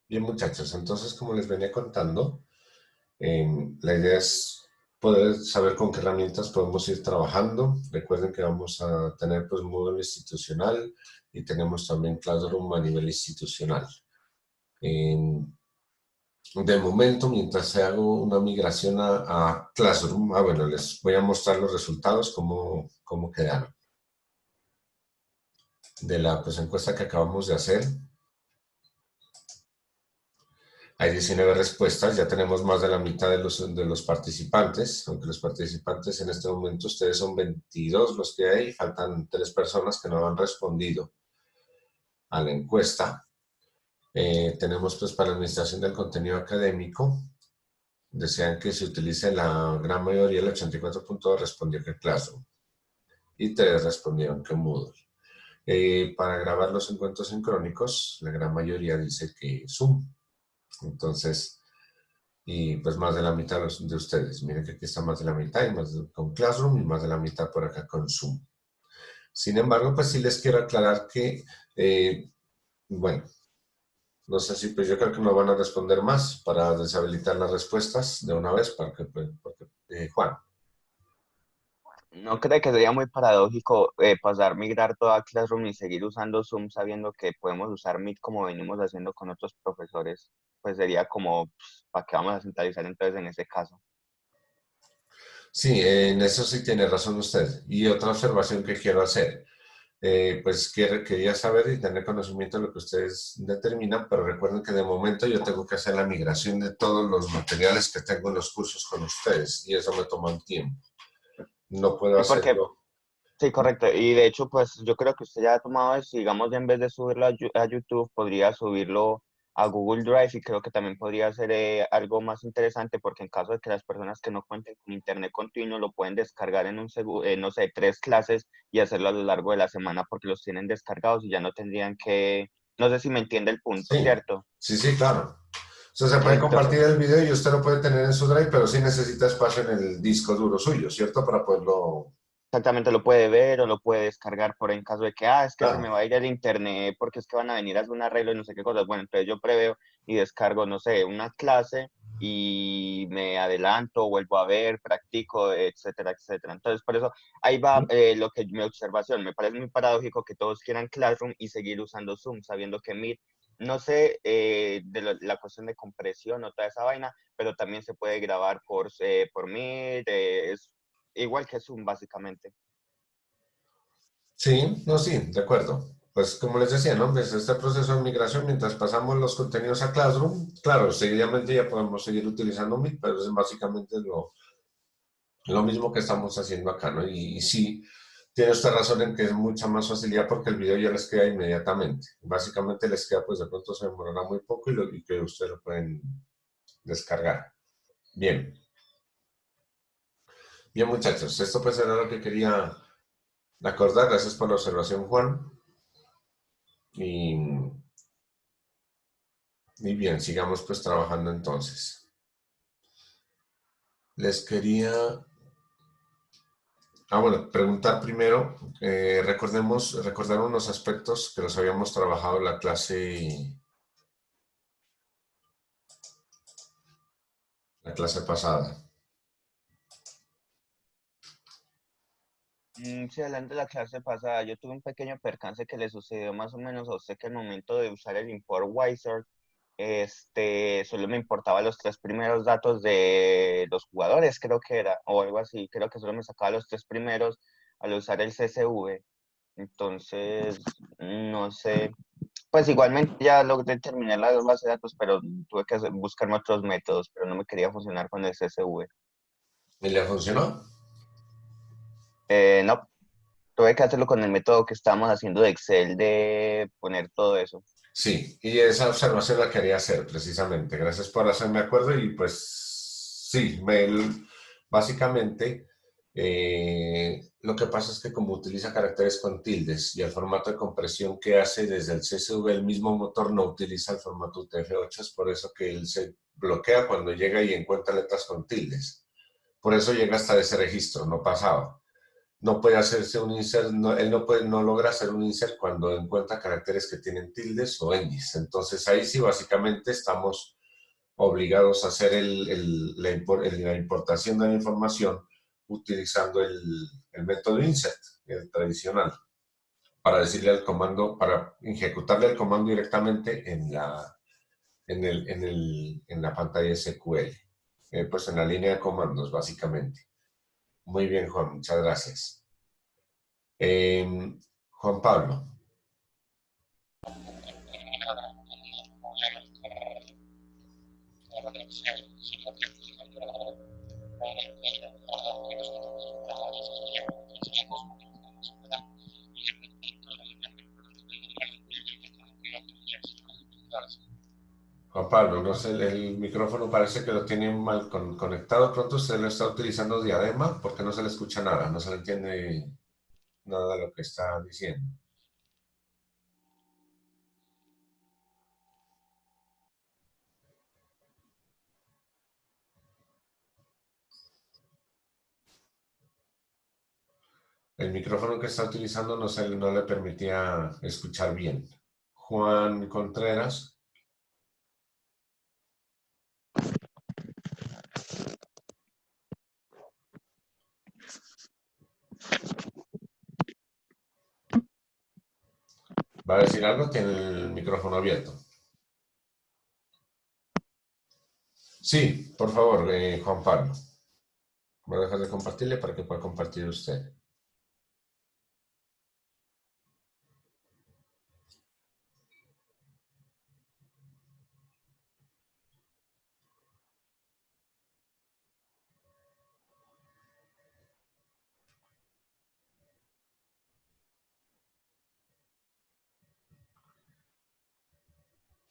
Bien, muchachos, entonces, como les venía contando, la idea es poder saber con qué herramientas podemos ir trabajando. Recuerden que vamos a tener pues módulo institucional y tenemos también Classroom a nivel institucional. Em, de momento, mientras se hago una migración a Classroom, bueno, les voy a mostrar los resultados, cómo quedaron de la pues, encuesta que acabamos de hacer. Hay 19 respuestas, ya tenemos más de la mitad de los participantes, aunque los participantes en este momento ustedes son 22 los que hay, faltan 3 personas que no han respondido a la encuesta. Tenemos pues para la administración del contenido académico, desean que se utilice la gran mayoría, el 84.2 respondió que Classroom y 3 respondieron que Moodle. Para grabar los encuentros sincrónicos, la gran mayoría dice que Zoom. Entonces, y pues más de la mitad de ustedes. Miren que aquí está más de la mitad y más con Classroom y más de la mitad por acá con Zoom. Sin embargo, pues sí les quiero aclarar que, bueno, no sé si pues yo creo que no van a responder más para deshabilitar las respuestas de una vez, Juan. ¿No cree que sería muy paradójico migrar toda Classroom y seguir usando Zoom sabiendo que podemos usar Meet como venimos haciendo con otros profesores? Pues sería como, pues, ¿para qué vamos a centralizar entonces en ese caso? Sí, en eso sí tiene razón usted. Y otra observación que quiero hacer. Pues quería saber y tener conocimiento de lo que ustedes determinan, pero recuerden que de momento yo tengo que hacer la migración de todos los materiales que tengo en los cursos con ustedes y eso me toma un tiempo. No puedo Sí, porque, hacerlo. sí, correcto. Y de hecho, pues yo creo que usted ya ha tomado eso, digamos, en vez de subirlo a YouTube, podría subirlo a Google Drive y creo que también podría ser algo más interesante porque en caso de que las personas que no cuenten con internet continuo lo pueden descargar en no sé, 3 clases y hacerlo a lo largo de la semana porque los tienen descargados y ya no tendrían que, no sé si me entiende el punto, Sí, ¿cierto? sí, sí, claro. O sea, se puede Entonces, compartir el video y usted lo puede tener en su drive, pero sí necesita espacio en el disco duro suyo, ¿cierto? Para poderlo... exactamente, lo puede ver o lo puede descargar por en caso de que, es que se Claro. me va a ir el internet porque es que van a venir a hacer un arreglo y no sé qué cosas. Bueno, entonces yo preveo y descargo, no sé, una clase y me adelanto, vuelvo a ver, practico, etcétera, etcétera. Entonces, por eso, ahí va lo que mi observación. Me parece muy paradójico que todos quieran Classroom y seguir usando Zoom, sabiendo que Meet, no sé la cuestión de compresión o toda esa vaina, pero también se puede grabar por Meet, es igual que Zoom, básicamente. Sí, no, sí, de acuerdo. Pues como les decía, ¿no? Desde este proceso de migración, mientras pasamos los contenidos a Classroom, claro, seguidamente ya podemos seguir utilizando Meet, pero es básicamente lo mismo que estamos haciendo acá, ¿no? Y sí, tiene usted razón en que es mucha más facilidad porque el video ya les queda inmediatamente. Básicamente les queda, pues de pronto se demorará muy poco y que ustedes lo pueden descargar. Bien, bien muchachos, esto pues era lo que quería acordar. Gracias por la observación, Juan. Y, y bien, sigamos pues trabajando entonces. Les quería, bueno, preguntar primero, recordar unos aspectos que los habíamos trabajado en la clase pasada. Sí, hablando de la clase pasada, yo tuve un pequeño percance que le sucedió más o menos a usted que al momento de usar el import Wizard, solo me importaba los 3 primeros datos de los jugadores, creo que era, o algo así, creo que solo me sacaba los 3 primeros al usar el CSV. Entonces, no sé, pues igualmente ya logré terminar la base de datos, pero tuve que buscarme otros métodos, pero no me quería funcionar con el CSV. ¿Y le funcionó? No, tuve que hacerlo con el método que estábamos haciendo de Excel de poner todo eso. Sí, y esa observación la quería hacer precisamente. Gracias por hacerme acuerdo y pues sí, básicamente lo que pasa es que como utiliza caracteres con tildes y el formato de compresión que hace desde el CSV, el mismo motor no utiliza el formato UTF-8, es por eso que él se bloquea cuando llega y encuentra letras con tildes. Por eso llega hasta ese registro, no pasaba. no puede hacerse un insert, él no logra hacer un insert cuando encuentra caracteres que tienen tildes o ñes. Entonces ahí sí básicamente estamos obligados a hacer la importación de la información utilizando el método insert, el tradicional, para decirle al comando, para ejecutarle el comando directamente en la pantalla SQL, pues en la línea de comandos, básicamente. Muy bien, Juan, muchas gracias. Juan Pablo. Juan Pablo, no sé, el micrófono parece que lo tiene mal conectado. Pronto usted lo está utilizando diadema porque no se le escucha nada, no se le entiende nada de lo que está diciendo. El micrófono que está utilizando no le permitía escuchar bien. Juan Contreras. ¿Va a decir algo? Tiene el micrófono abierto. Sí, por favor, Juan Pablo. Voy a dejar de compartirle para que pueda compartir usted.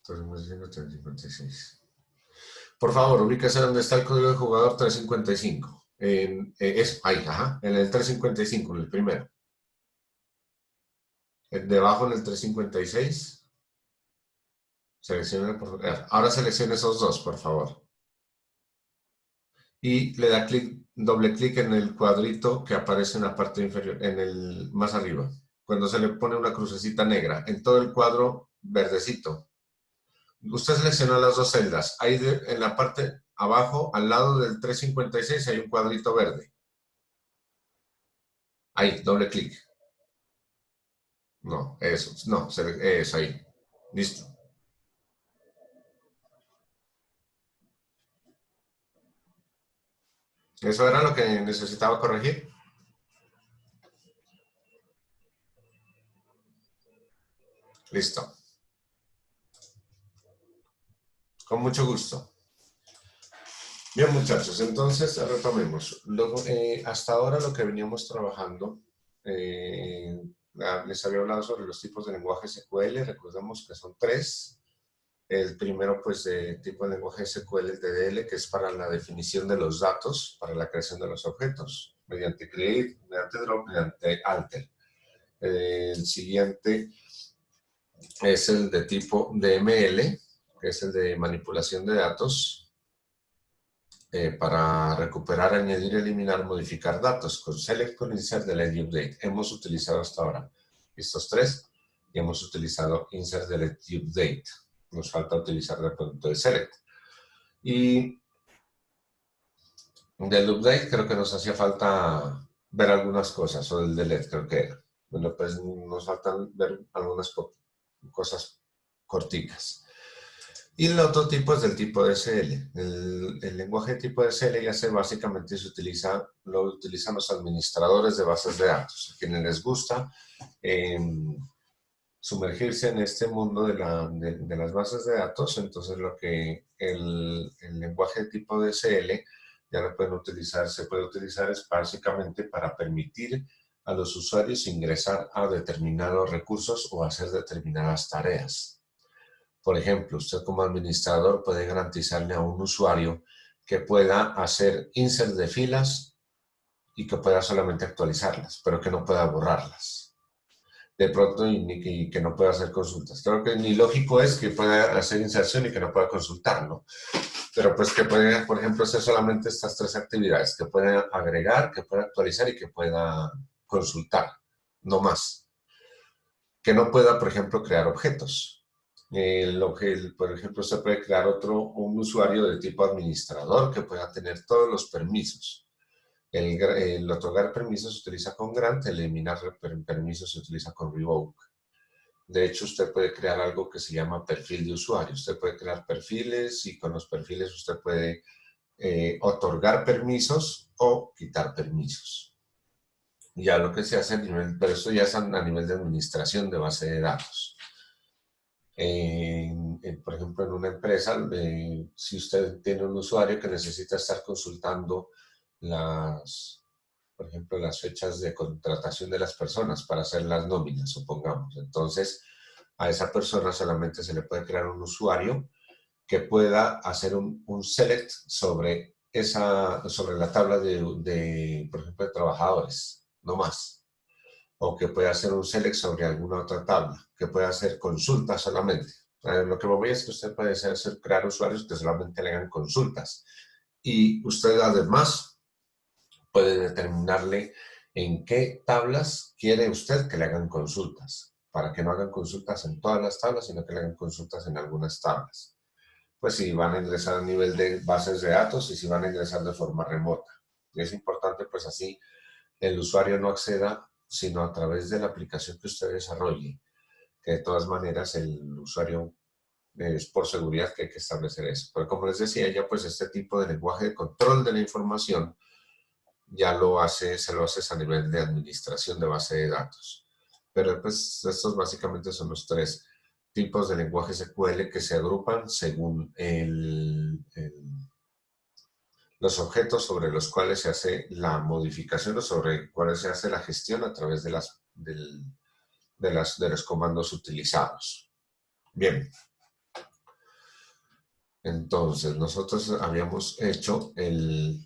Entonces, 356. Por favor, ubíquese donde está el código de jugador 355. Ahí, ajá, en el 355, en el primero. Debajo en el 356. Ahora seleccione esos dos, por favor. Y le da doble clic en el cuadrito que aparece en la parte inferior, más arriba. Cuando se le pone una crucecita negra, en todo el cuadro verdecito. Usted selecciona las dos celdas. Ahí en la parte abajo, al lado del 356, hay un cuadrito verde. Ahí, doble clic. No, eso, no, es ahí. Listo. ¿Eso era lo que necesitaba corregir? Listo. Con mucho gusto. Bien, muchachos, entonces retomemos. Luego, hasta ahora lo que veníamos trabajando, les había hablado sobre los tipos de lenguaje SQL, recordemos que son tres. El primero, pues, de tipo de lenguaje SQL es DDL, que es para la definición de los datos, para la creación de los objetos, mediante create, mediante drop, mediante alter. El siguiente es el de tipo DML, que es el de manipulación de datos, para recuperar, añadir, eliminar, modificar datos con select, con insert, delete y update. Hemos utilizado hasta ahora estos tres y hemos utilizado insert, delete y update. Nos falta utilizar el producto de select. Y del update creo que nos hacía falta ver algunas cosas, o del delete creo que era. Bueno, pues nos faltan ver algunas cosas corticas. Y el otro tipo es del tipo DSL. El lenguaje de tipo DSL ya básicamente lo utilizan los administradores de bases de datos, a quienes les gusta sumergirse en este mundo de las bases de datos. Entonces el lenguaje de tipo DSL ya lo pueden utilizar, se puede utilizar es básicamente para permitir a los usuarios ingresar a determinados recursos o hacer determinadas tareas. Por ejemplo, usted como administrador puede garantizarle a un usuario que pueda hacer insert de filas y que pueda solamente actualizarlas, pero que no pueda borrarlas. De pronto, y que no pueda hacer consultas. Creo que ni lógico es que pueda hacer inserción y que no pueda consultarlo. Pero pues que puede, por ejemplo, hacer solamente estas tres actividades, que pueda agregar, que pueda actualizar y que pueda consultar, no más. Que no pueda, por ejemplo, crear objetos. Por ejemplo, usted puede crear un usuario de tipo administrador que pueda tener todos los permisos. El otorgar permisos se utiliza con grant, eliminar permisos se utiliza con revoke. De hecho, usted puede crear algo que se llama perfil de usuario. Usted puede crear perfiles y con los perfiles usted puede otorgar permisos o quitar permisos. Ya lo que se hace a nivel, pero esto ya es a nivel de administración de base de datos. Por ejemplo, en una empresa, si usted tiene un usuario que necesita estar consultando por ejemplo, las fechas de contratación de las personas para hacer las nóminas, supongamos. Entonces, a esa persona solamente se le puede crear un usuario que pueda hacer un select sobre la tabla por ejemplo, de trabajadores, no más. O que pueda hacer un select sobre alguna otra tabla, que pueda hacer consultas solamente. Lo que me voy es que usted puede hacer crear usuarios que solamente le hagan consultas. Y usted además puede determinarle en qué tablas quiere usted que le hagan consultas, para que no hagan consultas en todas las tablas, sino que le hagan consultas en algunas tablas. Pues si van a ingresar a nivel de bases de datos y si van a ingresar de forma remota. Y es importante, pues así, el usuario no acceda sino a través de la aplicación que usted desarrolle, que de todas maneras el usuario es por seguridad que hay que establecer eso. Pero como les decía, ya pues este tipo de lenguaje de control de la información ya se lo haces a nivel de administración de base de datos. Pero pues estos básicamente son los tres tipos de lenguaje SQL que se agrupan según los objetos sobre los cuales se hace la modificación o sobre cuales se hace la gestión a través de los comandos utilizados. Bien, entonces nosotros habíamos hecho el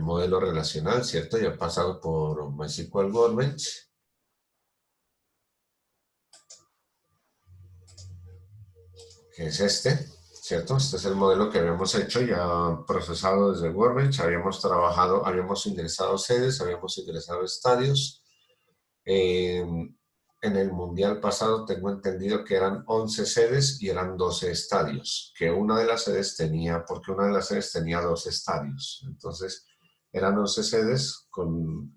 modelo relacional, ¿cierto? Ya ha pasado por MySQL Workbench. Que es este, ¿cierto? Este es el modelo que habíamos hecho, ya procesado desde Workbench, habíamos ingresado sedes, habíamos ingresado estadios. En el Mundial pasado tengo entendido que eran 11 sedes y eran 12 estadios, que porque una de las sedes tenía 2 estadios. Entonces, eran 11 sedes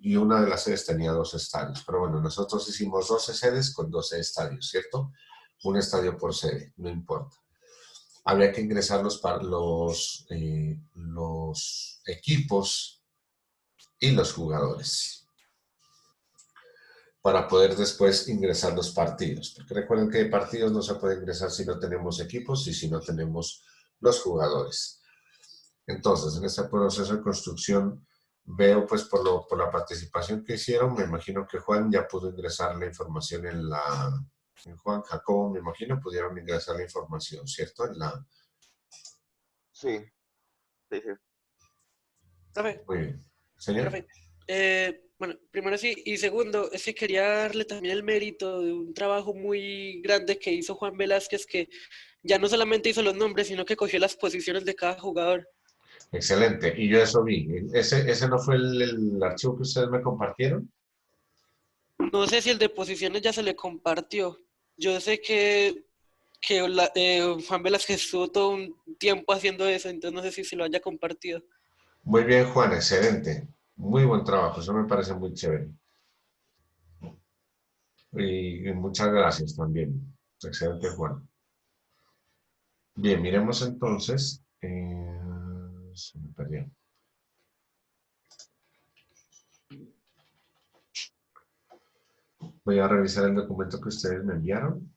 y una de las sedes tenía 2 estadios. Pero bueno, nosotros hicimos 12 sedes con 12 estadios, ¿cierto? Un estadio por sede, no importa. Habría que ingresar los equipos y los jugadores para poder después ingresar los partidos. Porque recuerden que partidos no se puede ingresar si no tenemos equipos y si no tenemos los jugadores. Entonces, en este proceso de construcción, veo pues por la participación que hicieron, me imagino que Juan ya pudo ingresar la información en Juan, Jacobo, me imagino, pudieron ingresar la información, ¿cierto? Sí, sí, sí. Profe, Muy bien. Señor. profe, bueno, primero sí, y segundo, es que quería darle también el mérito de un trabajo muy grande que hizo Juan Velázquez, que ya no solamente hizo los nombres, sino que cogió las posiciones de cada jugador. Excelente. Y yo eso vi. ¿Ese no fue el archivo que ustedes me compartieron? No sé si el de posiciones ya se le compartió. Yo sé que Juan Velázquez estuvo todo un tiempo haciendo eso, entonces no sé si se lo haya compartido. Muy bien, Juan, excelente. Muy buen trabajo, eso me parece muy chévere. Y muchas gracias también. Excelente, Juan. Bien, miremos entonces. Se me perdió. Voy a revisar el documento que ustedes me enviaron.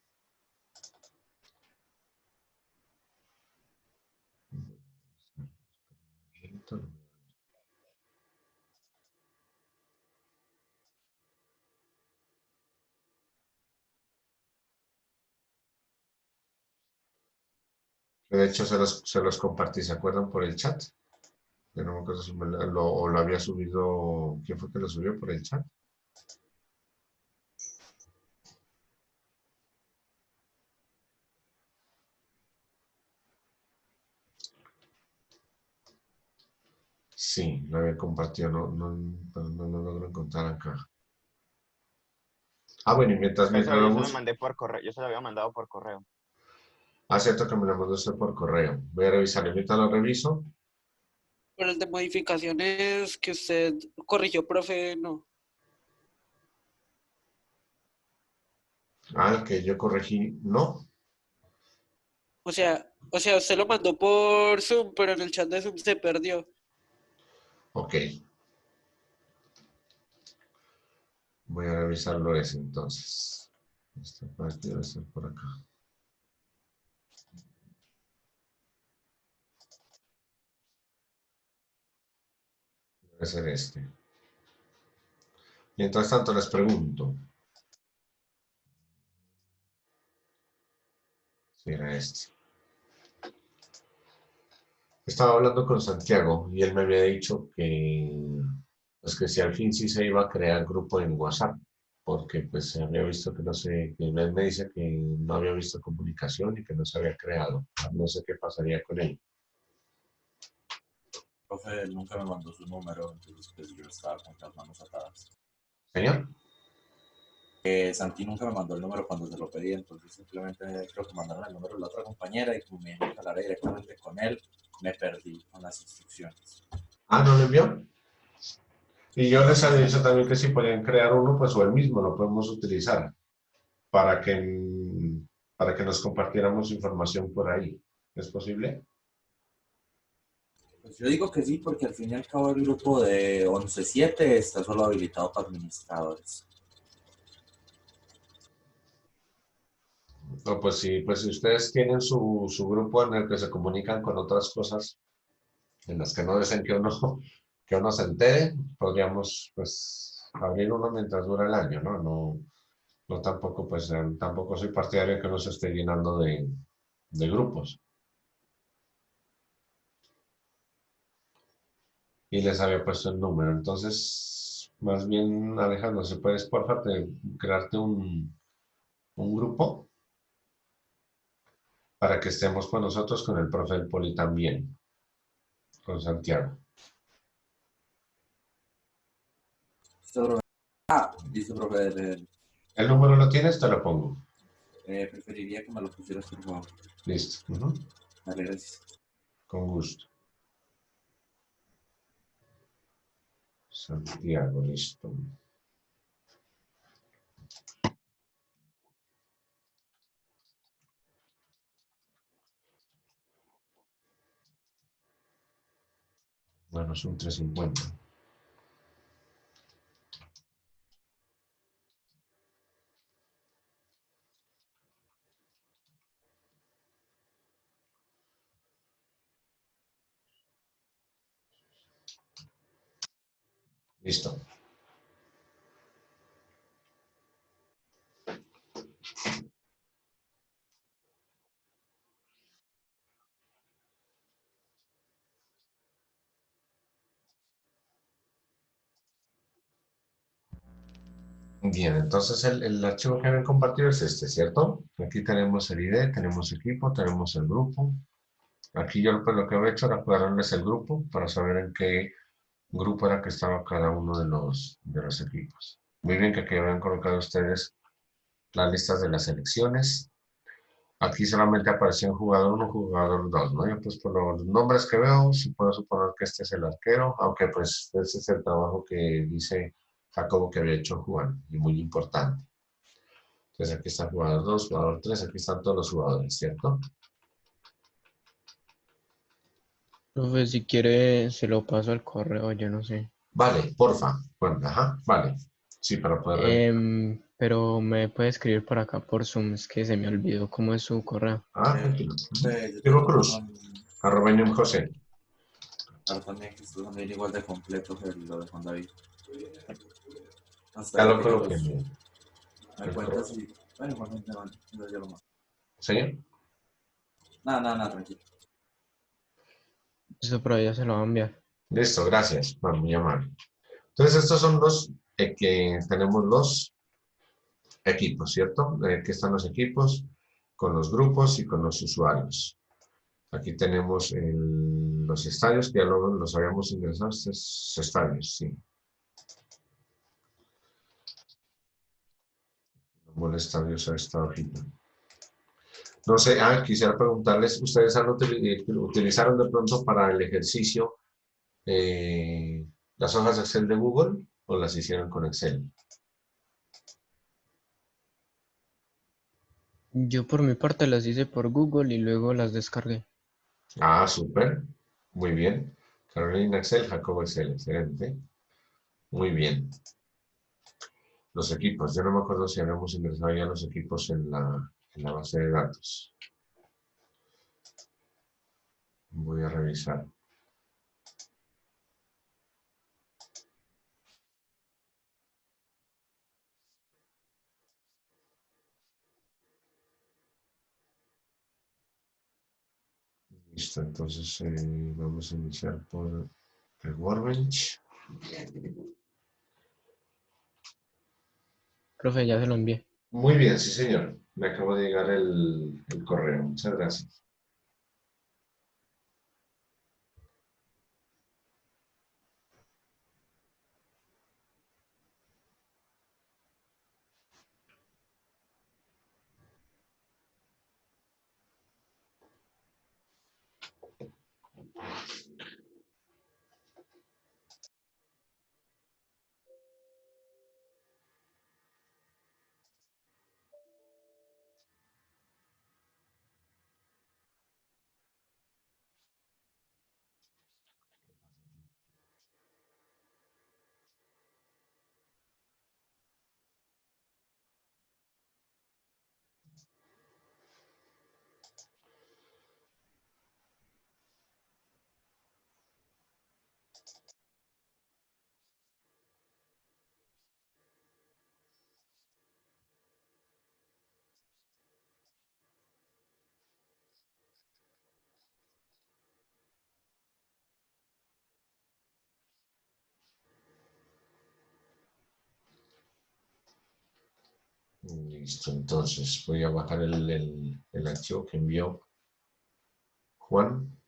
De hecho, se los compartí, ¿se acuerdan por el chat? Yo no me acuerdo si o lo había subido. ¿Quién fue que lo subió por el chat? Sí, lo había compartido, pero no lo logro encontrar acá. Ah, bueno, y mientras Yo se lo vamos, mandé por correo, yo se lo había mandado por correo. cierto que me lo mandó usted por correo. Voy a revisar, y mientras lo reviso. Pero el de modificaciones que usted corrigió, profe, no. Ah, el que yo corregí, no. O sea, usted lo mandó por Zoom, pero en el chat de Zoom se perdió. Ok, voy a revisarlo ese entonces. Esta parte debe ser por acá. Debe ser este. Mientras tanto les pregunto. Si era este. Estaba hablando con Santiago y él me había dicho pues que si al fin sí se iba a crear grupo en WhatsApp, porque pues se había visto que no sé, que él me dice que no había visto comunicación y que no se había creado. No sé qué pasaría con él. Profe, él nunca me mandó su número, entonces pues yo estaba con las manos atadas. Señor, Santi nunca me mandó el número cuando se lo pedí, entonces simplemente creo que mandaron el número de la otra compañera y como me dijo que hablara directamente con él, me perdí con las instrucciones. ¿no lo envió? Y yo les había dicho también que si podían crear uno, pues o el mismo lo podemos utilizar para que, para que nos compartiéramos información por ahí. ¿Es posible? Pues yo digo que sí, porque al fin y al cabo el grupo de 11.7 está solo habilitado para administradores. No, pues si ustedes tienen su grupo en el que se comunican con otras cosas en las que no deseen que uno se entere, podríamos pues abrir uno mientras dura el año, ¿no? No tampoco, pues tampoco soy partidario de que uno se esté llenando de grupos. Y les había puesto el número. Entonces, más bien, Alejandro, si puedes, por favor, crearte un grupo para que estemos con nosotros, con el profe del Poli también, con Santiago. Dice profe, ¿El número lo tienes? Te lo pongo. preferiría que me lo pusieras por favor. Listo. Vale, gracias. Con gusto. Santiago, listo. Bueno, son 350. Listo. Bien, entonces el archivo que habían compartido es este, ¿cierto? Aquí tenemos el ID, tenemos equipo, tenemos el grupo. Aquí yo pues, lo que he hecho era aclararles el grupo para saber en qué grupo era que estaba cada uno de los equipos. Muy bien que aquí habían colocado ustedes las listas de las selecciones. Aquí solamente aparecían jugador 1, jugador 2, ¿no? Yo pues por los nombres que veo, sí puedo suponer que este es el arquero, aunque pues ese es el trabajo que dice Jacobo que había hecho Juan, y muy importante. Entonces aquí está jugador 2, jugador 3, aquí están todos los jugadores, ¿cierto? Profe, si quiere, se lo paso al correo, yo no sé. Vale, porfa. Bueno, ajá, vale. Sí, para poder... Pero me puede escribir por acá por Zoom, es que se me olvidó cómo es su correo. Tranquilo. Yo Diego tengo Cruz, @José. ahora también que esto también igual de completo que lo de Juan David. Hasta Ya lo que coloqué. me cuentas y... Bueno, igualmente vale, entonces yo lo mando. ¿Señor? Nada, tranquilo. Eso por ahí ya se lo va a enviar. Listo, gracias. Bueno, muy amable. Entonces estos son los que tenemos los equipos, ¿cierto? Aquí están los equipos con los grupos y con los usuarios. Aquí tenemos los estadios, que ya los habíamos ingresado, estos estadios, sí. Como el estadio a esta hojita. No sé, quisiera preguntarles, ¿ustedes utilizaron de pronto para el ejercicio las hojas de Excel de Google o las hicieron con Excel? Yo por mi parte las hice por Google y luego las descargué. Ah, súper. Muy bien. Carolina Excel, Jacobo Excel, excelente. Muy bien. Los equipos, yo no me acuerdo si habíamos ingresado ya los equipos en la base de datos. Voy a revisar. Listo, entonces vamos a iniciar por el Workbench. Profe, ya se lo envié. Muy bien, sí señor. Me acabo de llegar el correo. Muchas gracias. Listo, entonces voy a bajar el archivo que envió Juan.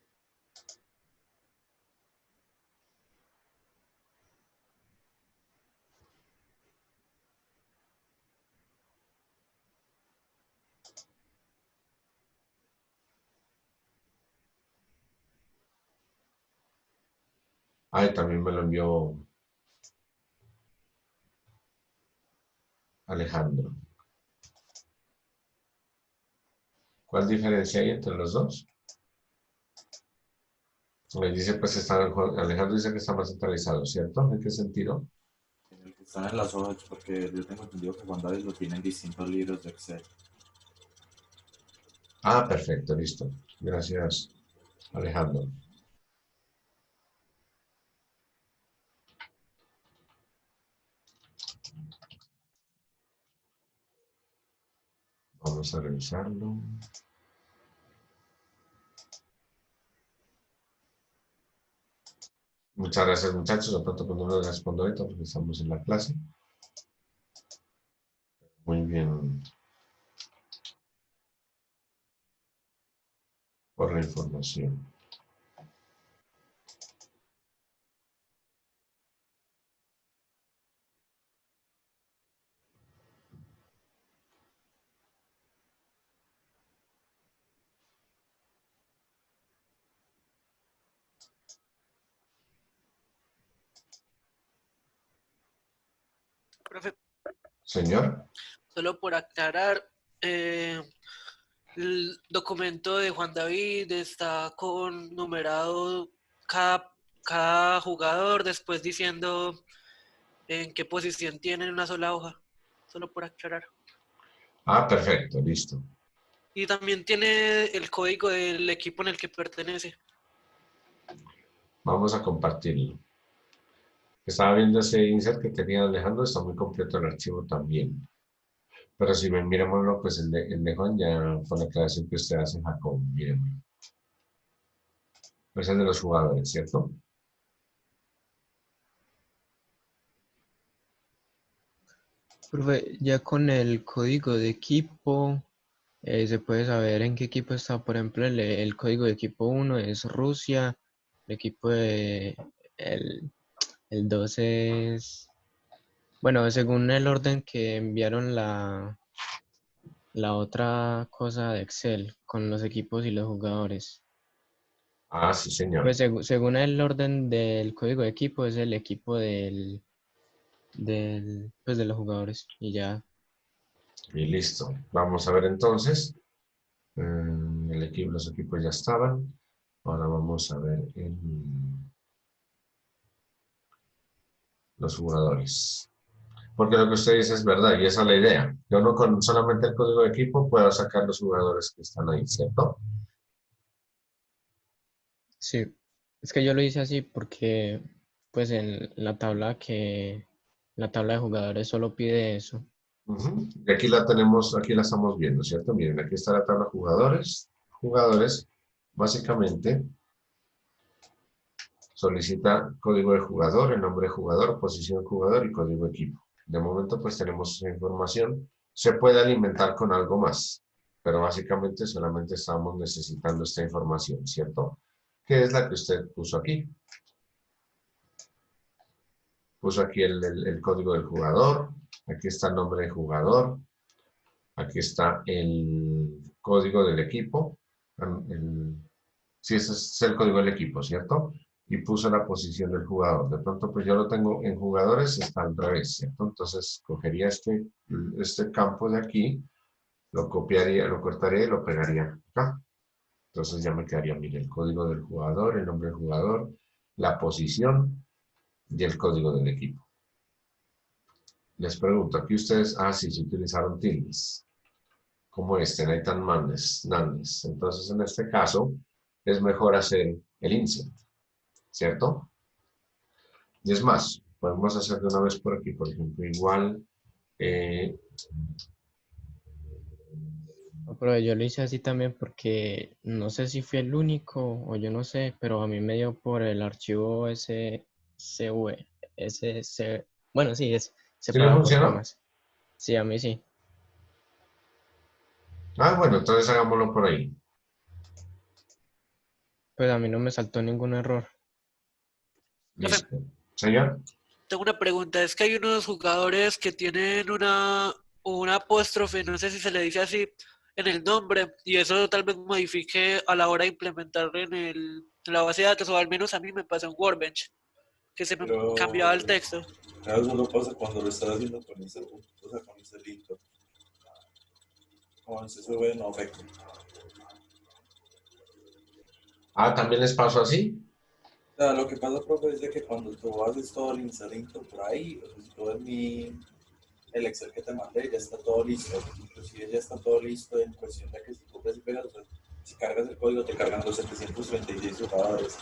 Y también me lo envió Alejandro. ¿Cuál diferencia hay entre los dos? Me dice, pues Alejandro dice que está más centralizado, ¿cierto? ¿En qué sentido? En el que están en las hojas, porque yo tengo entendido que Juan David lo tiene en distintos libros de Excel. Perfecto, listo. Gracias, Alejandro. Vamos a revisarlo. Muchas gracias, muchachos. De pronto cuando no les respondo ahorita porque estamos en la clase. Muy bien. Por la información. Profe, Señor. solo por aclarar, el documento de Juan David está con numerado cada jugador, después diciendo en qué posición tiene en una sola hoja, solo por aclarar. Perfecto, listo. Y también tiene el código del equipo en el que pertenece. Vamos a compartirlo. Estaba viendo ese insert que tenía Alejandro, está muy completo el archivo también. Pero si ven, miremoslo, pues el de Juan ya con la aclaración que usted hace, Jacob, miremoslo. Es el de los jugadores, ¿cierto? Profe, ya con el código de equipo se puede saber en qué equipo está. Por ejemplo, el código de equipo 1 es Rusia El equipo de... El 2 es... Bueno, según el orden que enviaron la otra cosa de Excel con los equipos y los jugadores. Ah, sí, señor. Pues según el orden del código de equipo es el equipo pues de los jugadores y ya. Y listo. Vamos a ver entonces. Los equipos ya estaban. Ahora vamos a ver los jugadores. Porque lo que usted dice es verdad y esa es la idea. Yo no con solamente el código de equipo puedo sacar los jugadores que están ahí, ¿cierto? Sí, es que yo lo hice así porque pues en la tabla de jugadores solo pide eso. Ujú. Y aquí la tenemos, aquí la estamos viendo, ¿cierto? Miren, aquí está la tabla jugadores. Jugadores, básicamente, solicita código de jugador, el nombre de jugador, posición de jugador y código de equipo. De momento, pues tenemos esa información. Se puede alimentar con algo más, pero básicamente solamente estamos necesitando esta información, ¿cierto? Que es la que usted puso aquí. Puso aquí el código del jugador, aquí está el nombre del jugador, aquí está el código del equipo. Sí, ese es el código del equipo, ¿cierto? Y puso la posición del jugador. De pronto, pues yo lo tengo en jugadores, está al revés, ¿cierto? Entonces, cogería este campo de aquí, lo copiaría, lo cortaría y lo pegaría acá. Entonces ya me quedaría, mire, el código del jugador, el nombre del jugador, la posición y el código del equipo. Les pregunto, aquí ustedes, sí, se utilizaron tildes, como Nathan Nandes. Entonces, en este caso, es mejor hacer el insert, ¿cierto? Y es más, podemos hacer de una vez por aquí, por ejemplo, igual, No, pero yo lo hice así también porque no sé si fui el único o yo no sé, pero a mí me dio por el archivo SCV, bueno, sí, es ¿sí le separado por funcionó? comas. Sí, a mí sí. Bueno, entonces hagámoslo por ahí. Pues a mí no me saltó ningún error. Profe, Listo. Señor. tengo una pregunta. Es que hay unos jugadores que tienen una apóstrofe, no sé si se le dice así, en el nombre, y eso tal vez modifique a la hora de implementar en la base de datos, o al menos a mí me pasó en Workbench, que se me Pero cambiaba el texto. eso no pasa cuando lo estás haciendo con ese, o sea, con ese lito. Como se sube, no afecta. También les pasó así. O sea, lo que pasa, profe, es de que cuando tú haces todo el inserto por ahí, o sea, si tú ves el Excel que te mandé, ya está todo listo. Inclusive ya está todo listo en cuestión de que si copias y pegas, o sea, si cargas el código, te cargan los 736 jugadores.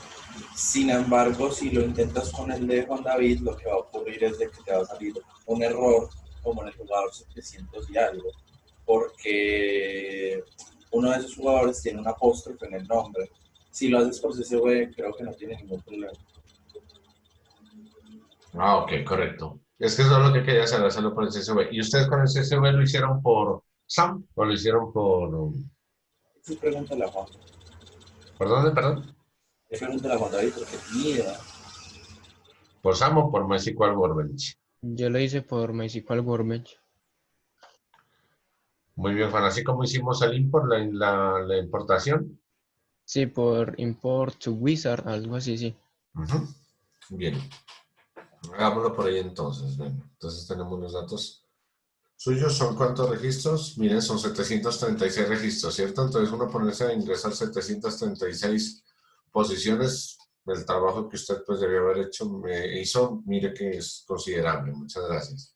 Sin embargo, si lo intentas con el de Juan David, lo que va a ocurrir es de que te va a salir un error como en el jugador 700 y algo, porque uno de esos jugadores tiene un apóstrofe en el nombre. Si lo haces por CSV, creo que no tiene ningún problema. Ok, correcto. Es que eso es lo que quería hacerlo por el CSV. ¿Y ustedes con el CSV lo hicieron por SAM o lo hicieron Sí, pregúntale a Juan. ¿por dónde, perdón? Pregúntale a Juan David porque ni idea. ¿Por SAM o por MySQL Workbench? Yo lo hice por MySQL Workbench. Muy bien, Juan. Así como hicimos el import, la importación. Sí, por import to wizard, algo así, sí. Ujú. Bien. Hagámoslo por ahí entonces. Bueno, entonces tenemos los datos suyos. ¿Son cuántos registros? Miren, son 736 registros, ¿cierto? Entonces uno ponerse a ingresar 736 posiciones. El trabajo que usted pues debió haber hecho, hizo, mire que es considerable. Muchas gracias.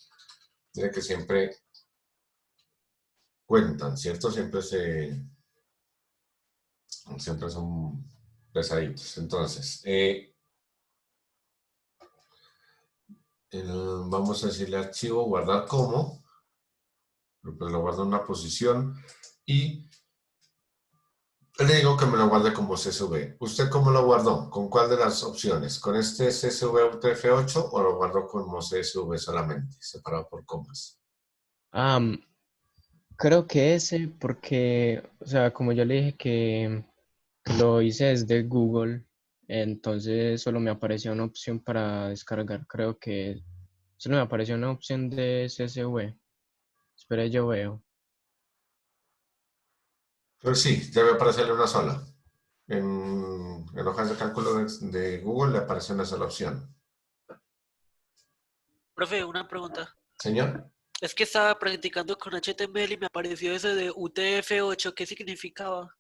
Mire que siempre cuentan, ¿cierto? Siempre son pesaditos. Entonces, vamos a decirle archivo, guardar como, pues lo guardo en una posición y le digo que me lo guarde como CSV. ¿Usted cómo lo guardó? ¿Con cuál de las opciones? ¿Con este CSV UTF-8 o lo guardo como CSV solamente, separado por comas? Ah, creo que ese, porque, o sea, como yo le dije que lo hice desde Google, Entonces solo me apareció una opción para descargar, creo que solo me apareció una opción de CSV. Espera, yo veo. Pero sí, debe aparecerle una sola. En hojas de cálculo de Google le aparece una sola opción. Profe, una pregunta. Señor, Es que estaba practicando con HTML y me apareció ese de UTF-8. ¿Qué significaba?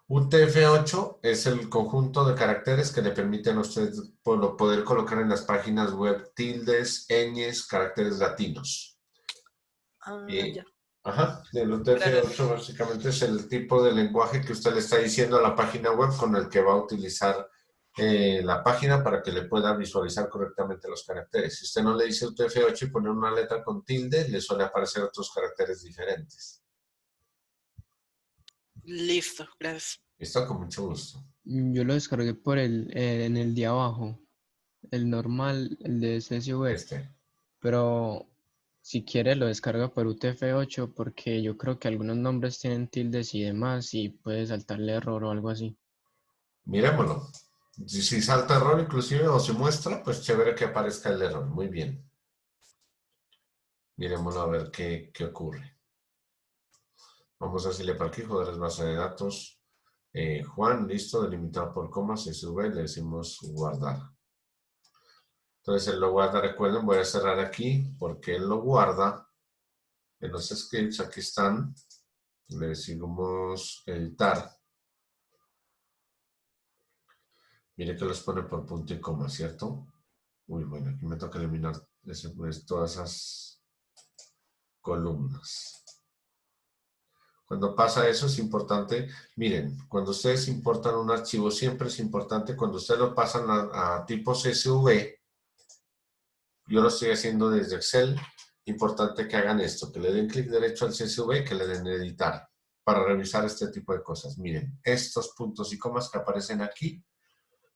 UTF-8 es el conjunto de caracteres que le permiten a usted poder colocar en las páginas web tildes, ñes, caracteres latinos. Ah, ya. Ajá, el Claro. UTF-8 básicamente es el tipo de lenguaje que usted le está diciendo a la página web con el que va a utilizar la página para que le pueda visualizar correctamente los caracteres. Si usted no le dice UTF-8 y pone una letra con tilde, le suele aparecer otros caracteres diferentes. Listo, gracias. ¿Listo? Con mucho gusto. Yo lo descargué por en el de abajo, el normal, el de CSV, pero si quiere lo descarga por UTF-8 porque yo creo que algunos nombres tienen tildes y demás y puede saltarle error o algo así. Miremoslo. Si salta error inclusive o se muestra, pues chévere que aparezca el error. Muy bien. Miremoslo a ver qué ocurre. Vamos a decirle para aquí, jugadores base de datos. Juan, listo, delimitado por comas, CSV, le decimos guardar. Entonces él lo guarda, recuerden, voy a cerrar aquí porque él lo guarda en los scripts, aquí están, le decimos editar. Mire que los pone por punto y coma, ¿cierto? Muy bueno, aquí me toca eliminar todas esas columnas. Cuando pasa eso es importante, miren, cuando ustedes importan un archivo, siempre es importante cuando ustedes lo pasan a tipo CSV, yo lo estoy haciendo desde Excel, importante que hagan esto, que le den clic derecho al CSV, que le den editar, para revisar este tipo de cosas. Miren, estos puntos y comas que aparecen aquí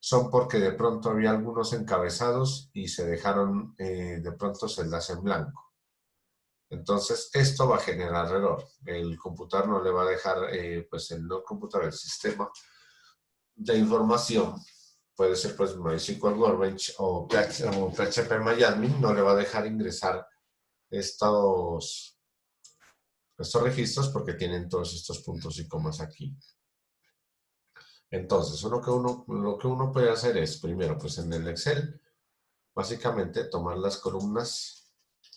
son porque de pronto había algunos encabezados y se dejaron de pronto celdas en blanco. Entonces, esto va a generar error. El computador no le va a dejar, pues el no computador, el sistema de información, puede ser pues MySQL Workbench o PHP no le va a dejar ingresar estos registros porque tienen todos estos puntos y comas aquí. Entonces, lo que uno puede hacer es, primero, pues en el Excel, básicamente tomar las columnas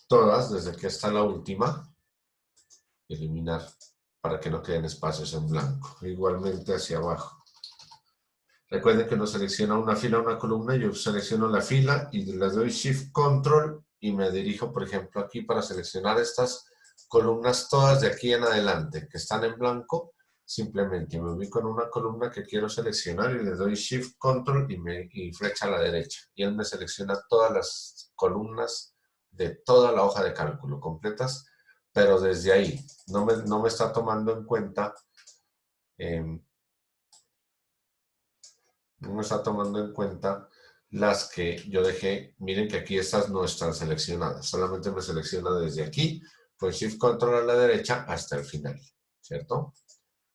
todas, desde que está la última, eliminar para que no queden espacios en blanco. Igualmente hacia abajo. Recuerden que uno selecciona una fila o una columna, yo selecciono la fila y le doy Shift Control y me dirijo, por ejemplo, aquí para seleccionar estas columnas todas de aquí en adelante que están en blanco. Simplemente me ubico en una columna que quiero seleccionar y le doy Shift Control y flecha a la derecha. Y él me selecciona todas las columnas de toda la hoja de cálculo completas, pero desde ahí. No me está tomando en cuenta... no me está tomando en cuenta las que yo dejé. Miren que aquí estas no están seleccionadas, solamente me selecciona desde aquí, con Shift Control a la derecha hasta el final, ¿cierto?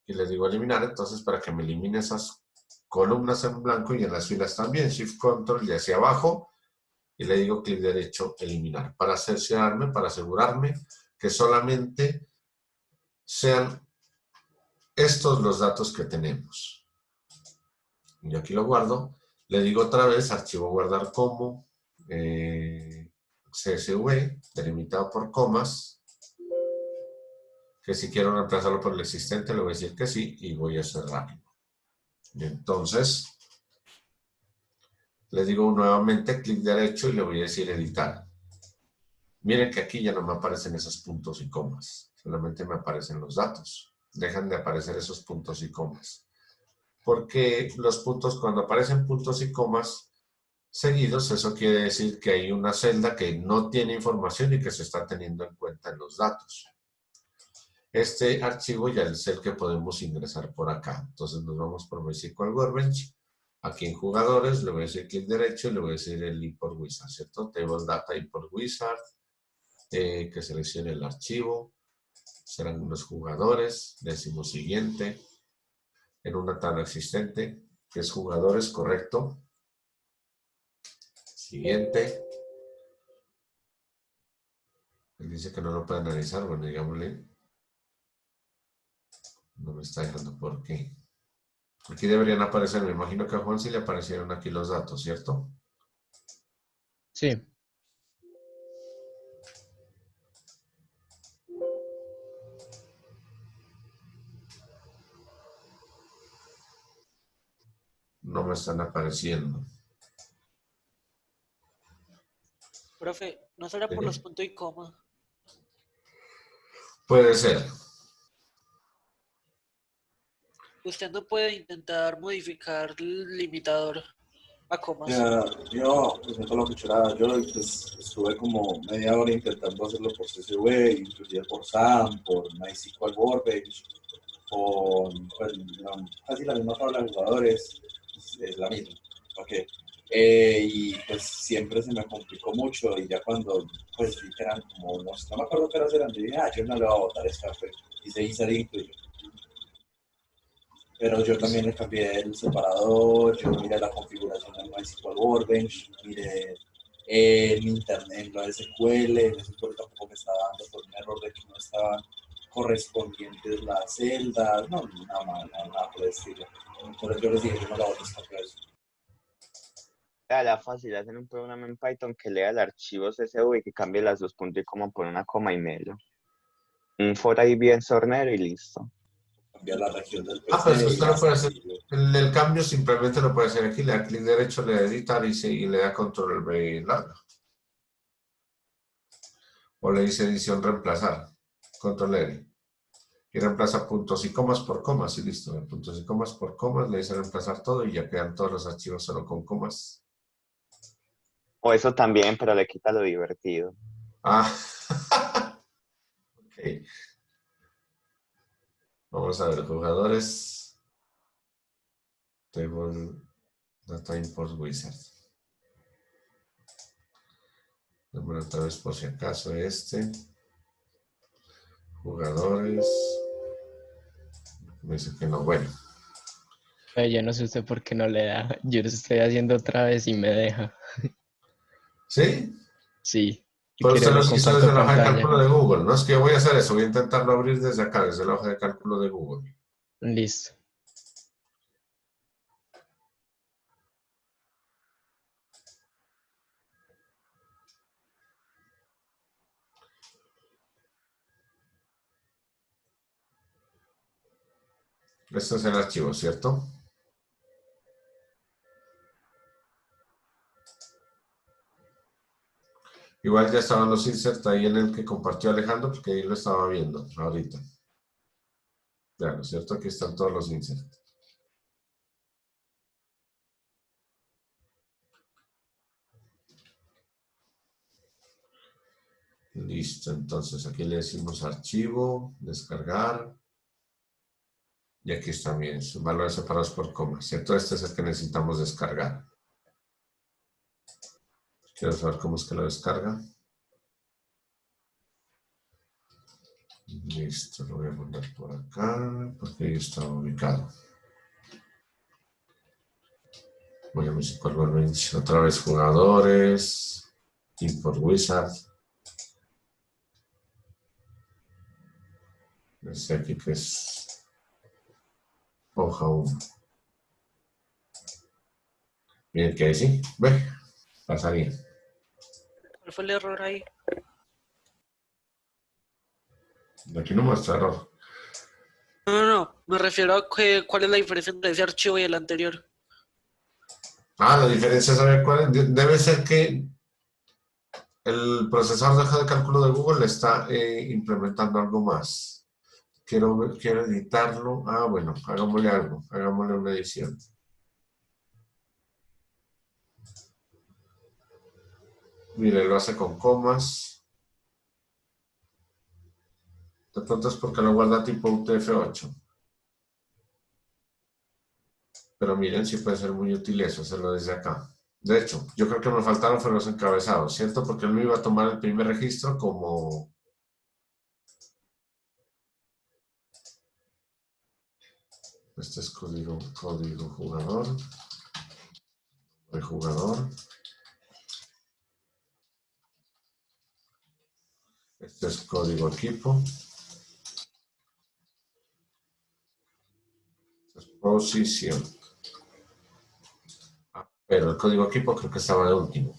Y les digo eliminar, entonces para que me elimine esas columnas en blanco y en las filas también, Shift Control y hacia abajo, y le digo clic derecho, eliminar, para cerciorarme, para asegurarme que solamente sean estos los datos que tenemos. Yo aquí lo guardo, le digo otra vez, archivo guardar como, CSV, delimitado por comas, que si quiero reemplazarlo por el existente le voy a decir que sí y voy a cerrarlo. Y entonces, le digo nuevamente clic derecho y le voy a decir editar. Miren que aquí ya no me aparecen esos puntos y comas, solamente me aparecen los datos. Dejan de aparecer esos puntos y comas. Porque los puntos, cuando aparecen puntos y comas seguidos, eso quiere decir que hay una celda que no tiene información y que se está teniendo en cuenta en los datos. Este archivo ya es el que podemos ingresar por acá. Entonces nos vamos por MySQL Workbench. Aquí en jugadores le voy a decir clic derecho y le voy a decir el import wizard, ¿cierto? Table data import wizard, que seleccione el archivo. Serán los jugadores. Le decimos siguiente. En una tabla existente, que es jugadores, correcto. Siguiente. Él dice que no lo puede analizar, bueno, digámosle. No me está dejando por qué. Aquí deberían aparecer, me imagino que a Juan sí le aparecieron aquí los datos, ¿cierto? Sí. No me están apareciendo. Profe, ¿no será por los puntos y coma? Puede ser. Usted no puede intentar modificar el limitador a comas. Yo, pues no lo cucharada, yo pues, estuve como media hora intentando hacerlo por CSV, inclusive por SAM, por MySQL Workbench, con pues, casi la misma tabla de jugadores, es la misma. Okay. Y pues siempre se me complicó mucho y ya cuando pues vi que eran como no me acuerdo qué horas eran, yo dije, yo no le voy a botar esta fe y se hizo incluyo. Pero yo también le cambié el separador, yo miré la configuración del MySQL Workbench, miré en internet, en la SQL, en SQL tampoco me estaba dando por un error de que no estaban correspondientes las celdas, no, nada por el estilo. Entonces yo les dije, yo no la voy a descargar eso. La fácil, hacer un programa en Python que lea el archivo CSV y que cambie las dos puntos y coma por una coma y medio. Un for ahí bien sornero y listo. Cambiar la región del Pues PC usted lo puede hacer. El cambio simplemente lo puede hacer aquí, le da clic derecho, le da editar y le da control V larga. O le dice edición reemplazar, control L. Y reemplaza puntos y comas por comas y listo. Puntos y comas por comas, le dice reemplazar todo y ya quedan todos los archivos solo con comas. O eso también, pero le quita lo divertido. Ah, ok. Vamos a ver, jugadores. Table Data Import Wizard. Démosle otra vez por si acaso este. Jugadores. Me dice que no, bueno. Yo no sé usted por qué no le da. Yo lo estoy haciendo otra vez y me deja. ¿Sí? Sí. Y Pero usted quiero lo le hizo comparto desde la hoja de pantalla. cálculo de Google. No es que yo voy a hacer eso, voy a intentarlo abrir desde acá, desde la hoja de cálculo de Google. Listo. Este es el archivo, ¿cierto? Igual ya estaban los inserts ahí en el que compartió Alejandro, porque ahí lo estaba viendo ahorita. Claro, ¿cierto? Aquí están todos los inserts. Listo, entonces aquí le decimos archivo, descargar. Y aquí están bien, valores separados por comas, ¿cierto? Este es el que necesitamos descargar. Quiero saber cómo es que lo descarga. Listo, lo voy a mandar por acá, porque ahí está ubicado. Voy a MySQL Workbench, otra vez jugadores, Import Wizard. Este aquí que es hoja 1. Miren que ahí sí, ve, pasaría. ¿Cuál fue el error ahí? Aquí no muestra error. No, me refiero a cuál es la diferencia entre ese archivo y el anterior. La diferencia, ¿sabe cuál es? Debe ser que el procesador de hoja de cálculo de Google está implementando algo más. Quiero editarlo. Bueno, hagámosle algo. Hagámosle una edición. Mire, lo hace con comas. De pronto es porque lo guarda tipo UTF-8. Pero miren, sí puede ser muy útil eso, hacerlo desde acá. De hecho, yo creo que me faltaron fueron los encabezados, ¿cierto? Porque él me iba a tomar el primer registro como... Este es código jugador. El jugador. Este es código equipo. Este es posición. Pero el código equipo creo que estaba de último.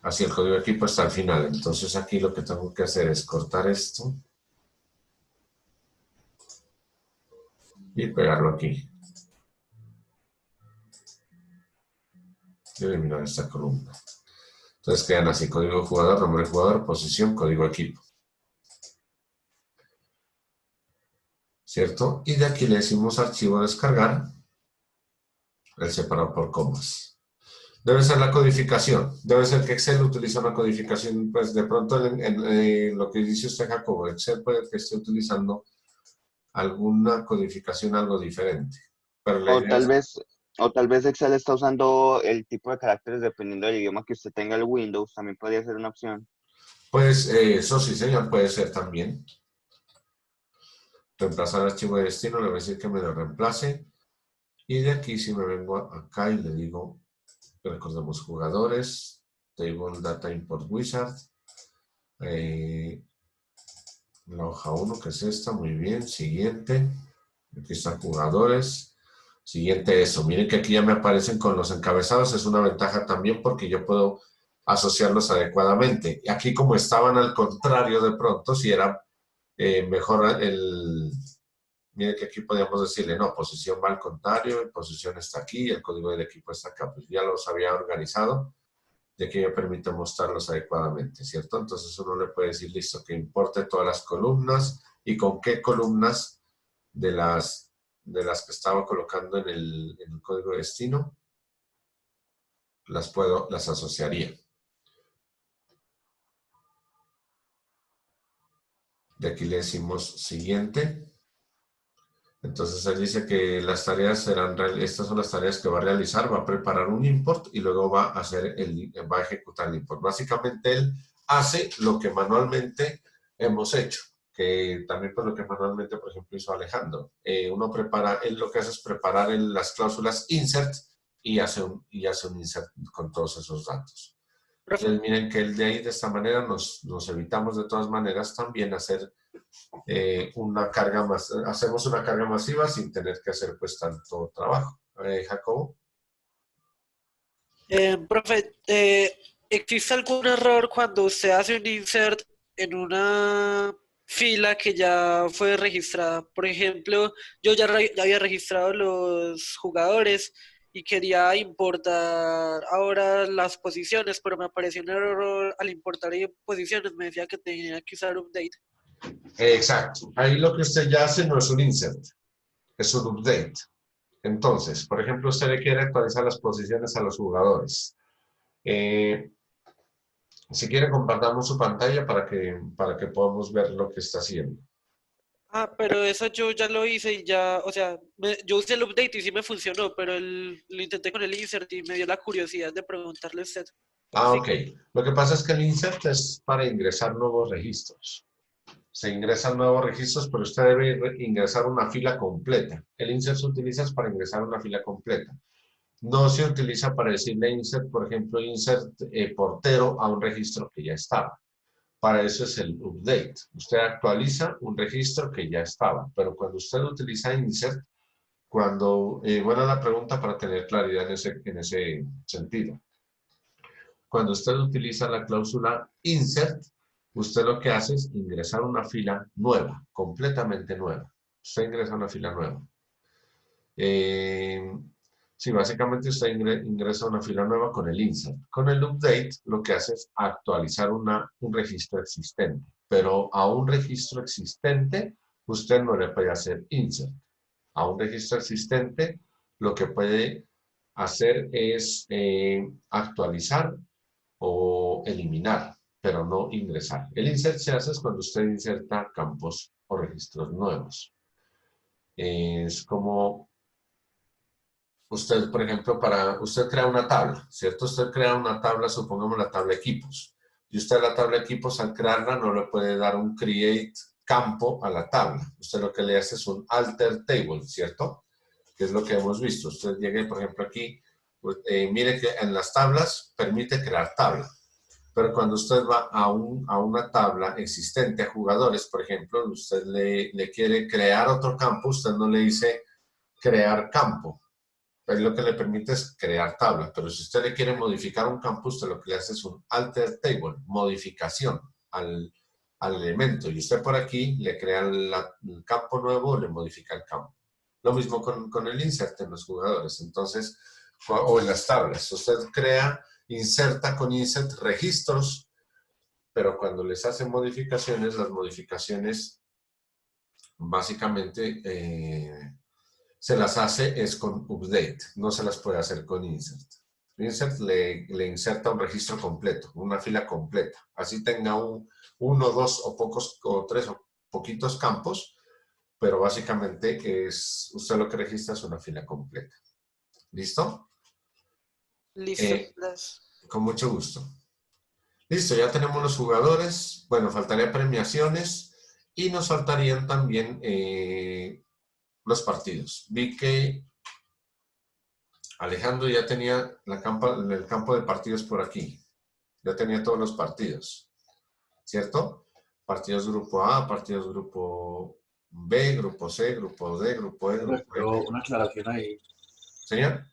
Así el código equipo está al final. Entonces aquí lo que tengo que hacer es cortar esto. Y pegarlo aquí. Y eliminar esta columna. Entonces quedan así, código jugador, nombre jugador, posición, código equipo. ¿Cierto? Y de aquí le decimos archivo descargar, el separado por comas. Debe ser la codificación. Debe ser que Excel utiliza una codificación, pues de pronto en lo que dice usted, Jacobo, Excel puede que esté utilizando alguna codificación algo diferente. Pero la O idea tal es, vez, o tal vez Excel está usando el tipo de caracteres dependiendo del idioma que usted tenga el Windows, también podría ser una opción. pues eso sí, señor, puede ser también. Reemplazar archivo de destino, le voy a decir que me lo reemplace. Y de aquí si me vengo acá y le digo, recordemos jugadores, Table Data Import Wizard, la hoja 1 que es esta, muy bien, siguiente, aquí están jugadores, siguiente eso, miren que aquí ya me aparecen con los encabezados, es una ventaja también porque yo puedo asociarlos adecuadamente. Y aquí como estaban al contrario de pronto, si era mejor el... Miren que aquí podríamos decirle, no, posición va al contrario, posición está aquí, el código del equipo está acá, pues ya los había organizado, de que me permite mostrarlos adecuadamente, ¿cierto? Entonces uno le puede decir, listo, que importe todas las columnas y con qué columnas de las que estaba colocando en el código de destino las asociaría. De aquí le decimos siguiente. Entonces él dice que las tareas serán, estas son las tareas que va a realizar, va a preparar un import y luego va a ejecutar el import. Básicamente él hace lo que manualmente hemos hecho, que también por lo que manualmente, por ejemplo, hizo Alejandro. Uno prepara, él lo que hace es preparar las cláusulas insert y hace un insert con todos esos datos. Entonces miren que el de ahí de esta manera nos evitamos de todas maneras también hacer una carga más, hacemos una carga masiva sin tener que hacer pues tanto trabajo. Jacobo. Profe, ¿existe algún error cuando usted hace un insert en una fila que ya fue registrada? Por ejemplo, yo ya había registrado los jugadores y quería importar ahora las posiciones, pero me apareció un error al importar posiciones, me decía que tenía que usar update. Exacto. Ahí lo que usted ya hace no es un insert, es un update. Entonces, por ejemplo, usted le quiere actualizar las posiciones a los jugadores. Si quiere, compartamos su pantalla para que podamos ver lo que está haciendo. Ah, pero eso yo ya lo hice y ya, o sea, yo usé el update y sí me funcionó, pero lo intenté con el insert y me dio la curiosidad de preguntarle a usted. Ah, Sí. ok. Lo que pasa es que el insert es para ingresar nuevos registros. Se ingresan nuevos registros, pero usted debe ingresar una fila completa. El insert se utiliza para ingresar una fila completa. No se utiliza para decirle insert, por ejemplo, insert portero a un registro que ya estaba. Para eso es el update. Usted actualiza un registro que ya estaba, pero cuando usted utiliza insert, buena la pregunta para tener claridad en ese sentido. Cuando usted utiliza la cláusula insert, usted lo que hace es ingresar una fila nueva, completamente nueva. Usted ingresa una fila nueva. Sí, básicamente usted ingresa una fila nueva con el insert. Con el update lo que hace es actualizar un registro existente, pero a un registro existente usted no le puede hacer insert. A un registro existente lo que puede hacer es actualizar o eliminar, pero no ingresar. El insert se hace cuando usted inserta campos o registros nuevos. Es como usted, por ejemplo, usted crea una tabla, ¿cierto? Usted crea una tabla, supongamos la tabla equipos. Y usted la tabla equipos, al crearla, no le puede dar un create campo a la tabla. Usted lo que le hace es un alter table, ¿cierto? que es lo que hemos visto. Usted llegue, por ejemplo, aquí, pues, mire que en las tablas permite crear tabla. Pero cuando usted va a una tabla existente a jugadores, por ejemplo, usted le quiere crear otro campo, usted no le dice crear campo. Pues lo que le permite es crear tabla. Pero si usted le quiere modificar un campo, usted lo que le hace es un alter table, modificación al elemento. Y usted por aquí le crea el campo nuevo o le modifica el campo. Lo mismo con el insert en los jugadores. Entonces, o en las tablas. Usted inserta con insert registros, pero cuando les hace modificaciones, las modificaciones básicamente se las hace es con update, no se las puede hacer con insert. Insert le inserta un registro completo, una fila completa. Así tenga uno, dos o pocos, o tres o poquitos campos, pero básicamente usted lo que registra es una fila completa. ¿Listo? Listo. Con mucho gusto. Listo, ya tenemos los jugadores. Bueno, faltarían premiaciones y nos faltarían también los partidos. Vi que Alejandro ya tenía el campo de partidos por aquí. Ya tenía todos los partidos. ¿Cierto? Partidos grupo A, partidos grupo B, grupo C, grupo D, grupo E, grupo Pero F. una aclaración ahí. ¿Señor?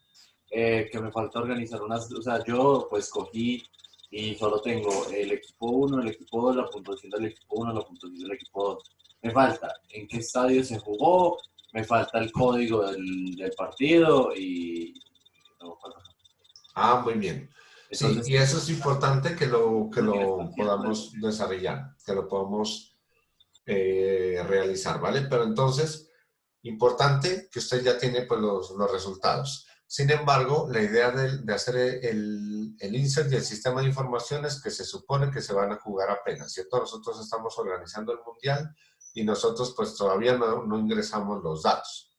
Que me falta organizar o sea, yo pues cogí y solo tengo el equipo 1, el equipo 2, la puntuación del equipo 1, la puntuación del equipo 2. Me falta en qué estadio se jugó, me falta el código del partido y no me falta. Ah, muy bien. Entonces, sí, y eso es importante que lo podamos desarrollar, que lo podamos realizar, ¿vale? Pero entonces, importante que usted ya tiene pues, los resultados. Sin embargo, la idea de hacer el insert y el sistema de información es que se supone que se van a jugar apenas, ¿cierto? Nosotros estamos organizando el mundial y nosotros pues todavía no ingresamos los datos.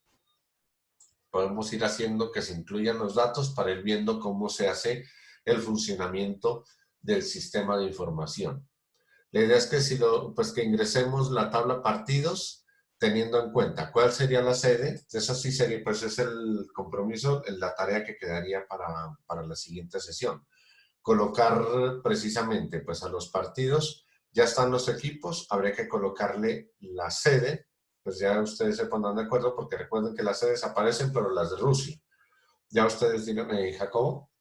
Podemos ir haciendo que se incluyan los datos para ir viendo cómo se hace el funcionamiento del sistema de información. La idea es que, que ingresemos la tabla partidos teniendo en cuenta cuál sería la sede. Eso sí sería, pues es el compromiso, la tarea que quedaría para la siguiente sesión. Colocar precisamente pues a los partidos, ya están los equipos, habría que colocarle la sede, pues ya ustedes se pondrán de acuerdo porque recuerden que las sedes aparecen, pero las de Rusia. Ya ustedes digan, Jacobo.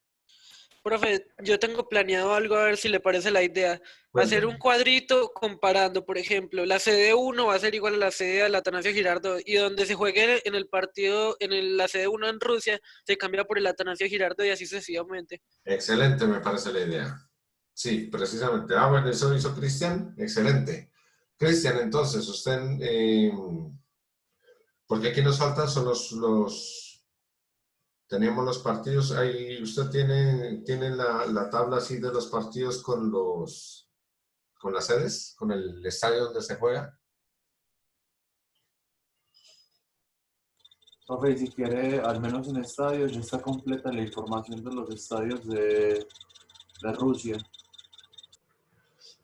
Profe, yo tengo planeado algo, a ver si le parece la idea. Hacer un cuadrito comparando, por ejemplo, la sede 1 va a ser igual a la sede del Atanasio Girardot y donde se juegue en el partido, la sede 1 en Rusia, se cambia por el Atanasio Girardot y así sucesivamente. Excelente, me parece la idea. Sí, precisamente. Ah, bueno, eso hizo Cristian. Excelente. Cristian, entonces, usted, porque aquí nos faltan son teníamos los partidos, ahí usted tiene la tabla así de los partidos con las sedes, con el estadio donde se juega. profe, si quiere, al menos en estadios, ya está completa la información de los estadios de Rusia.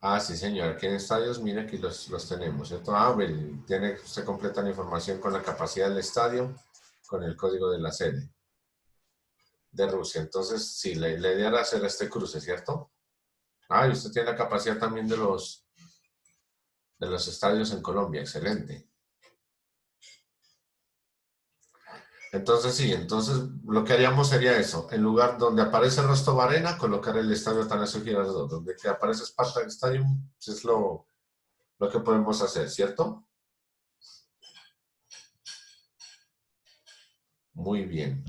Ah, sí, señor. Aquí en estadios, mira, aquí los tenemos, ¿cierto? Ah, usted completa la información con la capacidad del estadio, con el código de la sede de Rusia. Entonces, sí, la idea era hacer este cruce, ¿cierto? Ah, y usted tiene la capacidad también de los estadios en Colombia. Excelente. Entonces, sí, lo que haríamos sería eso. En lugar donde aparece Rostov Arena, colocar el estadio Atanasio Girardot. Donde que aparece Spartak Stadium, es lo que podemos hacer, ¿cierto? Muy bien.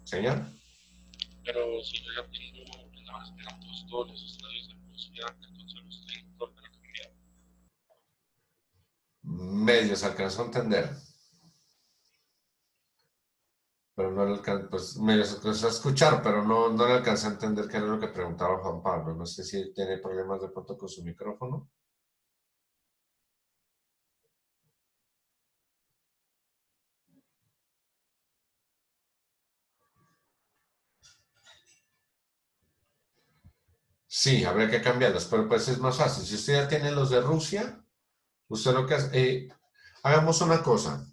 ¿Señor? Pero si yo ya tengo en la base de datos todos los estadios de Rusia, entonces los tengo para cambiar. Medio se alcanzó a entender. Pero no le alcanzó, pues medio se alcanzó a escuchar, pero no le alcancé a entender qué era lo que preguntaba Juan Pablo. No sé si tiene problemas de pronto con su micrófono. Sí, habría que cambiarlos, pero pues es más fácil. Si usted ya tiene los de Rusia, usted lo que hace, hagamos una cosa.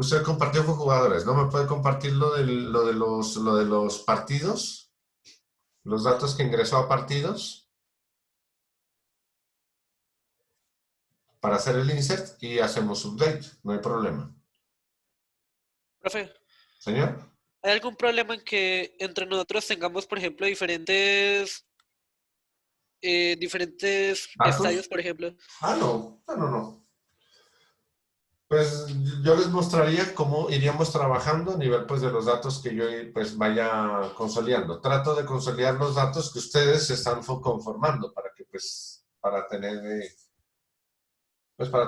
Usted compartió con jugadores, ¿no? ¿Me puede compartir lo de los partidos? Los datos que ingresó a partidos para hacer el insert y hacemos update, no hay problema. Profe, ¿Señor? ¿hay algún problema en que entre nosotros tengamos, por ejemplo, diferentes estadios, ¿Datos? por ejemplo? Ah, no, no. Pues yo les mostraría cómo iríamos trabajando a nivel pues, de los datos que yo pues, vaya consolidando. Trato de consolidar los datos que ustedes se están conformando para que pues para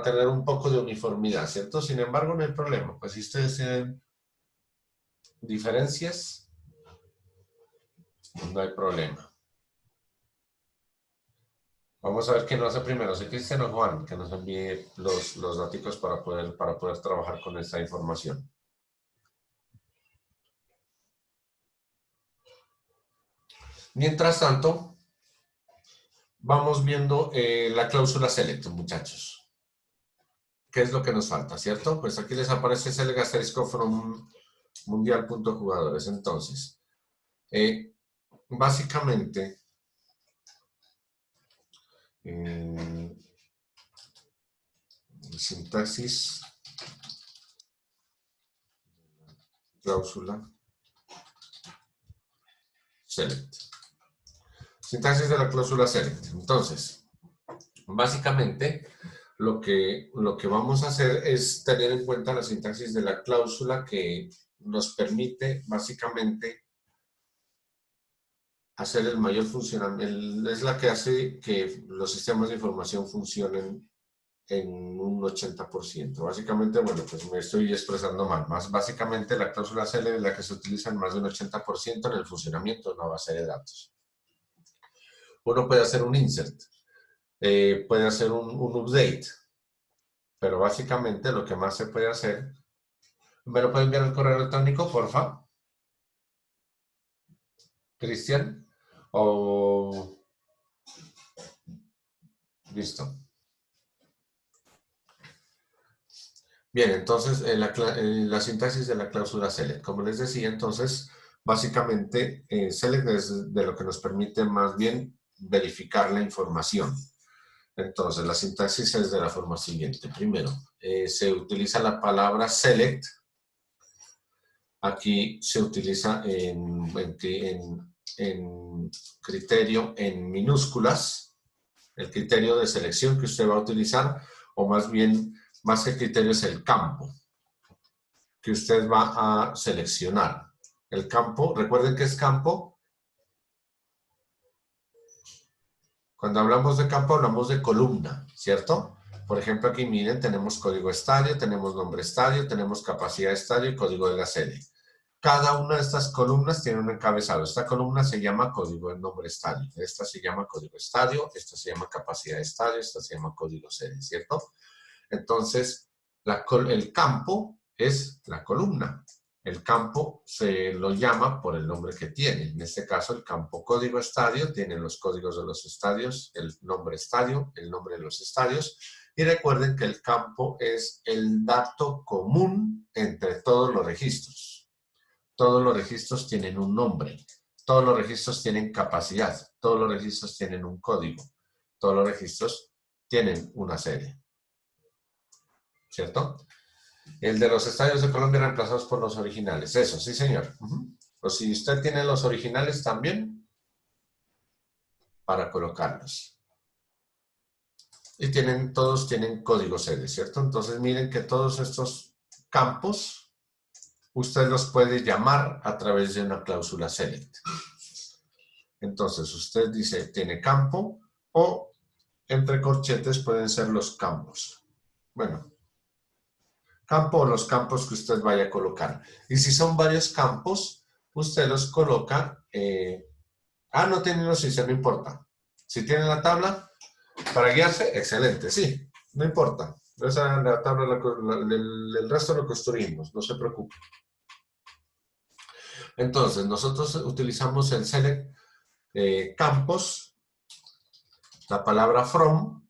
tener un poco de uniformidad, ¿cierto? Sin embargo, no hay problema. Pues si ustedes tienen diferencias, no hay problema. Vamos a ver quién lo hace primero, si Cristian o Juan, que nos envíe los datos para poder trabajar con esta información. Mientras tanto, vamos viendo la cláusula select, muchachos. ¿Qué es lo que nos falta, cierto? Pues aquí les aparece select asterisco from mundial.jugadores. Entonces, básicamente, sintaxis, cláusula select. Sintaxis de la cláusula select. Entonces, básicamente, lo que vamos a hacer es tener en cuenta la sintaxis de la cláusula que nos permite, básicamente, hacer el mayor funcionamiento. Es la que hace que los sistemas de información funcionen en un 80%. Básicamente, bueno, pues me estoy expresando mal. Básicamente, la cláusula select es la que se utiliza en más de un 80% en el funcionamiento de una base de datos. Uno puede hacer un insert, puede hacer un update, pero básicamente lo que más se puede hacer, ¿me lo puede enviar el correo electrónico, porfa? Cristian, o listo. Bien, entonces la sintaxis de la cláusula select, como les decía, entonces básicamente select es de lo que nos permite más bien verificar la información. Entonces, la sintaxis es de la forma siguiente. Primero, se utiliza la palabra select. Aquí se utiliza en criterio en minúsculas, el criterio de selección que usted va a utilizar, o más bien, más que criterio es el campo que usted va a seleccionar. El campo, recuerden que es campo. Cuando hablamos de campo, hablamos de columna, ¿cierto? Por ejemplo, aquí miren, tenemos código estadio, tenemos nombre estadio, tenemos capacidad estadio y código de la sede. Cada una de estas columnas tiene un encabezado. Esta columna se llama código de nombre estadio. Esta se llama código estadio, esta se llama capacidad estadio, esta se llama código sede, ¿cierto? Entonces, el campo es la columna. El campo se lo llama por el nombre que tiene. En este caso, el campo código estadio tiene los códigos de los estadios, el nombre estadio, el nombre de los estadios. Y recuerden que el campo es el dato común entre todos los registros. Todos los registros tienen un nombre. Todos los registros tienen capacidad. Todos los registros tienen un código. Todos los registros tienen una serie. ¿Cierto? El de los estadios de Colombia reemplazados por los originales. Eso, sí, señor. O si usted tiene los originales también, para colocarlos. Y todos tienen código sede, ¿cierto? Entonces miren que todos estos campos, usted los puede llamar a través de una cláusula select. Entonces usted dice, tiene campo, o entre corchetes pueden ser los campos. Bueno, campo o los campos que usted vaya a colocar. Y si son varios campos, usted los coloca. No tiene los no importa. Si tiene la tabla para guiarse, excelente, sí, no importa. La tabla, el resto lo construimos, no se preocupe. Entonces, nosotros utilizamos el select campos, la palabra from,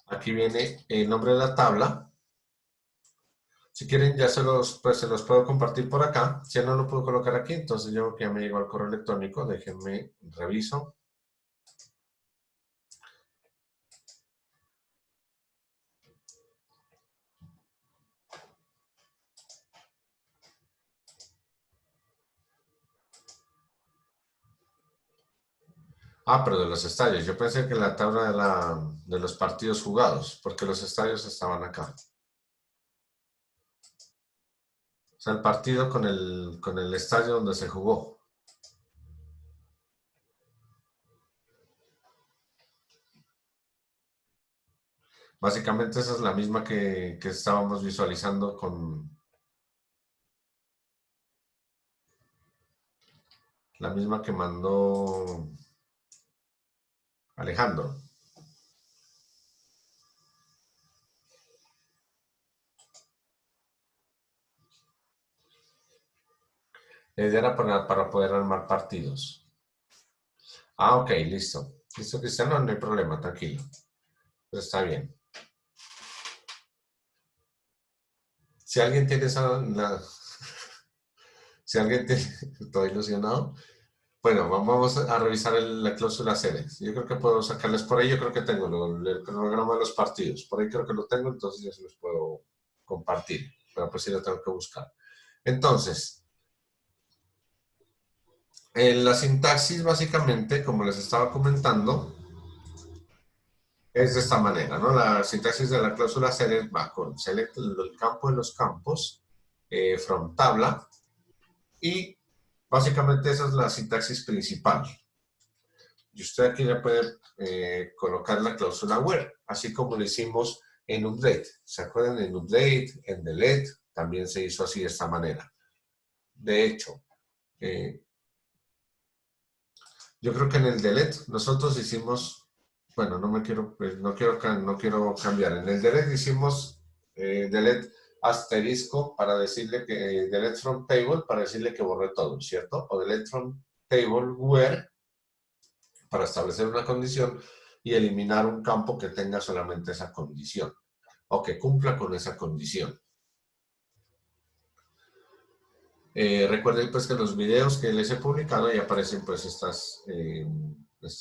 aquí viene el nombre de la tabla. Si quieren, ya pues, se los puedo compartir por acá. Si no lo puedo colocar aquí, entonces yo que ya me llegó al correo electrónico, déjenme reviso. Pero de los estadios. Yo pensé que la tabla de los partidos jugados, porque los estadios estaban acá. O sea, el partido con el estadio donde se jugó. Básicamente esa es la misma que estábamos visualizando con... La misma que mandó Alejandro. La idea era para poder armar partidos. Ok, listo. Listo, Cristiano, no hay problema, tranquilo. Pero está bien. Si alguien tiene si alguien tiene... Estoy ilusionado. Bueno, vamos a revisar la cláusula sede. Yo creo que puedo sacarles por ahí. Yo creo que tengo el cronograma de los partidos. Por ahí creo que lo tengo, entonces ya se los puedo compartir. Pero pues sí lo tengo que buscar. Entonces, en la sintaxis, básicamente, como les estaba comentando, es de esta manera, ¿no? La sintaxis de la cláusula select va con select el campo de los campos, from tabla, y básicamente esa es la sintaxis principal. Y usted aquí le puede colocar la cláusula where, así como lo hicimos en update. ¿Se acuerdan? En update, en delete, también se hizo así de esta manera. De hecho, yo creo que en el delete nosotros hicimos, bueno, no quiero cambiar. En el delete hicimos delete asterisco para decirle que, delete from table para decirle que borre todo, ¿cierto? O delete from table where para establecer una condición y eliminar un campo que tenga solamente esa condición o que cumpla con esa condición. Recuerden pues que en los videos que les he publicado ya aparecen pues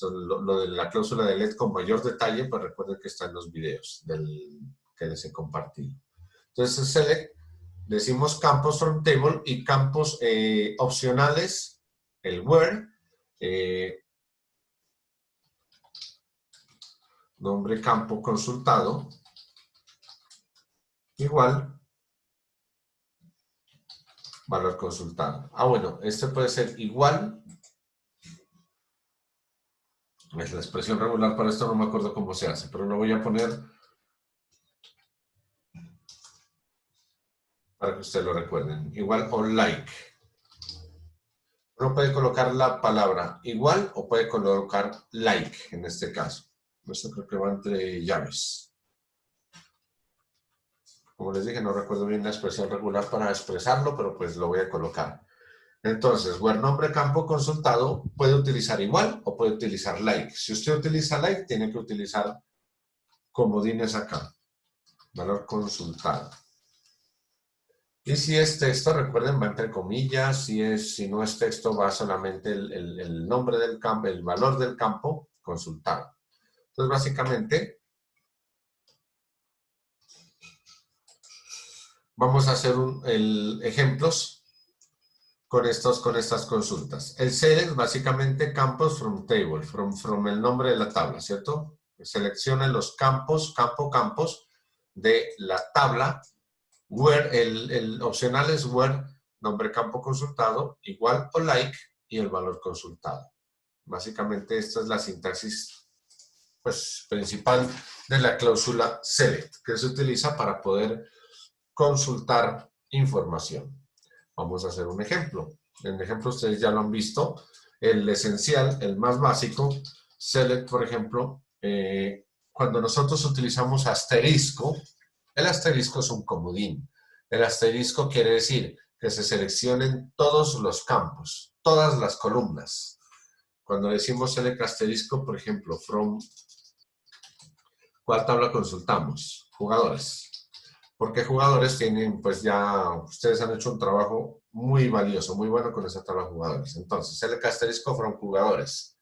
lo de la cláusula de LED con mayor detalle, pues recuerden que está en los videos que les he compartido. Entonces select, decimos campos from table y campos opcionales, el where, nombre campo consultado, igual valor consultado. Bueno, este puede ser igual. Es la expresión regular para esto, no me acuerdo cómo se hace, pero lo voy a poner para que ustedes lo recuerden. Igual o like. Uno puede colocar la palabra igual o puede colocar like en este caso. Esto creo que va entre llaves. Como les dije, no recuerdo bien la expresión regular para expresarlo, pero pues lo voy a colocar. Entonces, where nombre campo consultado puede utilizar igual o puede utilizar like. Si usted utiliza like, tiene que utilizar comodines acá. Valor consultado. Y si es texto, recuerden, va entre comillas. Si no es texto, va solamente el nombre del campo, el valor del campo consultado. Entonces, básicamente, vamos a hacer ejemplos con estas consultas. El select, básicamente, campos from table, from el nombre de la tabla, ¿cierto? Seleccione los campos de la tabla. Where, el opcional es where, nombre campo consultado, igual o like, y el valor consultado. Básicamente esta es la sintaxis pues, principal de la cláusula select, que se utiliza para poder consultar información. Vamos a hacer un ejemplo. En el ejemplo ustedes ya lo han visto. El esencial, el más básico, select, por ejemplo, cuando nosotros utilizamos asterisco, el asterisco es un comodín. El asterisco quiere decir que se seleccionen todos los campos, todas las columnas. Cuando decimos select asterisco, por ejemplo, from, ¿cuál tabla consultamos? Jugadores. Porque jugadores tienen, pues ya, ustedes han hecho un trabajo muy valioso, muy bueno con esa tabla de jugadores. Entonces, select asterisco from jugadores.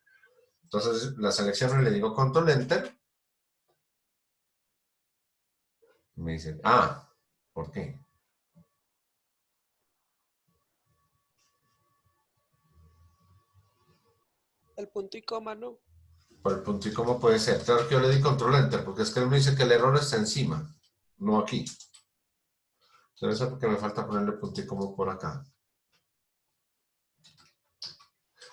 Entonces, la selección le digo control enter. Me dicen, ¿por qué? El punto y coma, ¿no? Por el punto y coma puede ser. Claro que yo le di control enter, porque es que él me dice que el error está encima, no aquí. Entonces, porque me falta ponerle punto y coma por acá.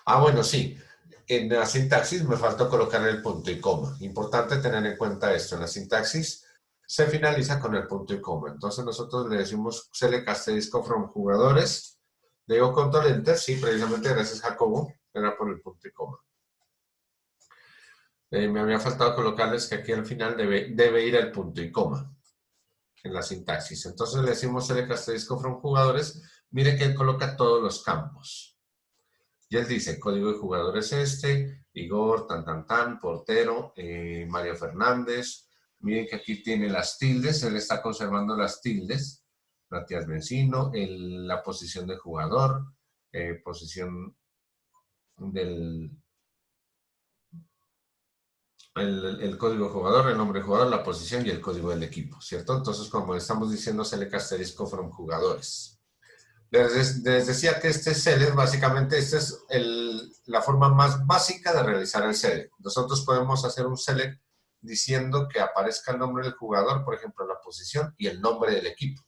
Bueno, sí. En la sintaxis me falta colocar el punto y coma. Importante tener en cuenta esto. En la sintaxis se finaliza con el punto y coma. Entonces nosotros le decimos select asterisco from jugadores. Le digo control enter. Sí, precisamente gracias Jacobo. Era por el punto y coma. Me había faltado colocarles que aquí al final debe ir el punto y coma en la sintaxis. Entonces le decimos select asterisco from jugadores. Mire que él coloca todos los campos. Y él dice, código de jugador es este, Igor, portero, Mario Fernández. Miren que aquí tiene las tildes, él está conservando las tildes. Matías Vecino, la posición del jugador, posición del... El código de jugador, el nombre de jugador, la posición y el código del equipo, ¿cierto? Entonces, como estamos diciendo, select asterisco from jugadores. Les decía que este select, básicamente, esta es la forma más básica de realizar el select. Nosotros podemos hacer un select diciendo que aparezca el nombre del jugador, por ejemplo, la posición y el nombre del equipo.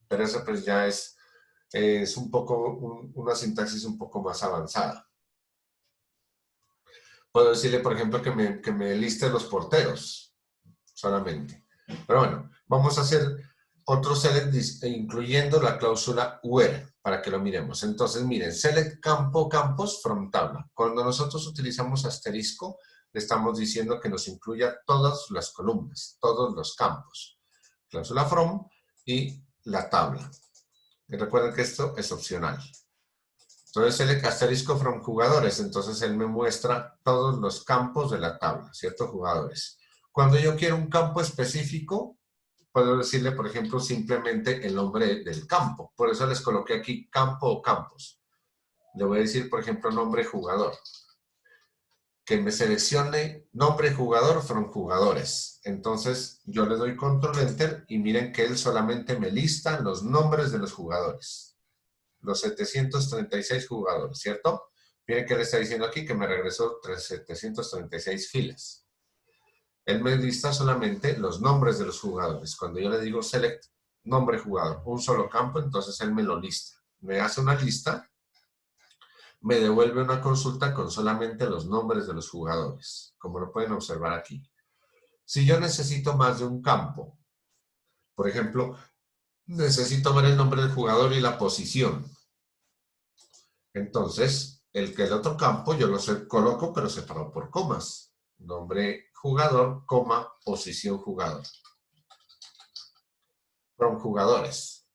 Pero eso pues ya es un poco, una sintaxis un poco más avanzada. Puedo decirle, por ejemplo, que me liste los porteros solamente. Pero bueno, vamos a hacer otro select incluyendo la cláusula where, para que lo miremos. Entonces, miren, select campos from tabla. Cuando nosotros utilizamos asterisco, le estamos diciendo que nos incluya todas las columnas, todos los campos. Cláusula from y la tabla. Y recuerden que esto es opcional. Entonces, select asterisco from jugadores. Entonces, él me muestra todos los campos de la tabla, ¿cierto? Jugadores. Cuando yo quiero un campo específico, puedo decirle, por ejemplo, simplemente el nombre del campo. Por eso les coloqué aquí campo o campos. Le voy a decir, por ejemplo, nombre jugador. Que me seleccione nombre jugador from jugadores. Entonces, yo le doy control enter y miren que él solamente me lista los nombres de los jugadores. Los 736 jugadores, ¿cierto? Miren que le está diciendo aquí que me regresó 736 filas. Él me lista solamente los nombres de los jugadores. Cuando yo le digo select nombre jugador, un solo campo, entonces él me lo lista. Me hace una lista, me devuelve una consulta con solamente los nombres de los jugadores, como lo pueden observar aquí. Si yo necesito más de un campo, por ejemplo, necesito ver el nombre del jugador y la posición. Entonces, el otro campo yo lo coloco, pero separado por comas. Nombre jugador, coma, posición jugador. From jugadores.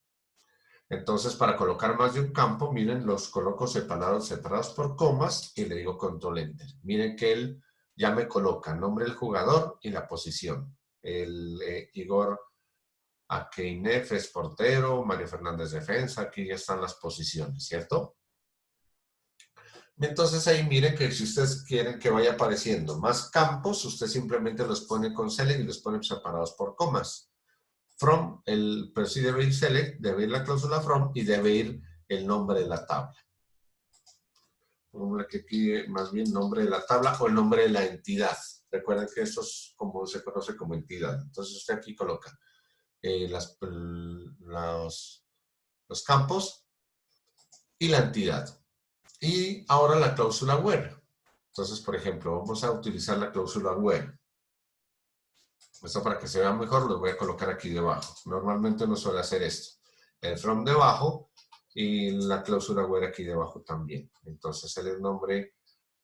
Entonces, para colocar más de un campo, miren, los coloco separados por comas y le digo control enter. Miren que él ya me coloca nombre del jugador y la posición. Igor Akeinef es portero, Mario Fernández defensa, aquí ya están las posiciones, ¿cierto? Entonces ahí miren que si ustedes quieren que vaya apareciendo más campos, usted simplemente los pone con select y los pone separados por comas. From, pero sí debe ir select, debe ir la cláusula from y debe ir el nombre de la tabla. Que aquí más bien nombre de la tabla o el nombre de la entidad. Recuerden que esto es como se conoce como entidad. Entonces usted aquí coloca los campos y la entidad. Y ahora la cláusula where. Entonces, por ejemplo, vamos a utilizar la cláusula where. Esto para que se vea mejor lo voy a colocar aquí debajo. Normalmente uno suele hacer esto. El from debajo y la cláusula where aquí debajo también. Entonces, el nombre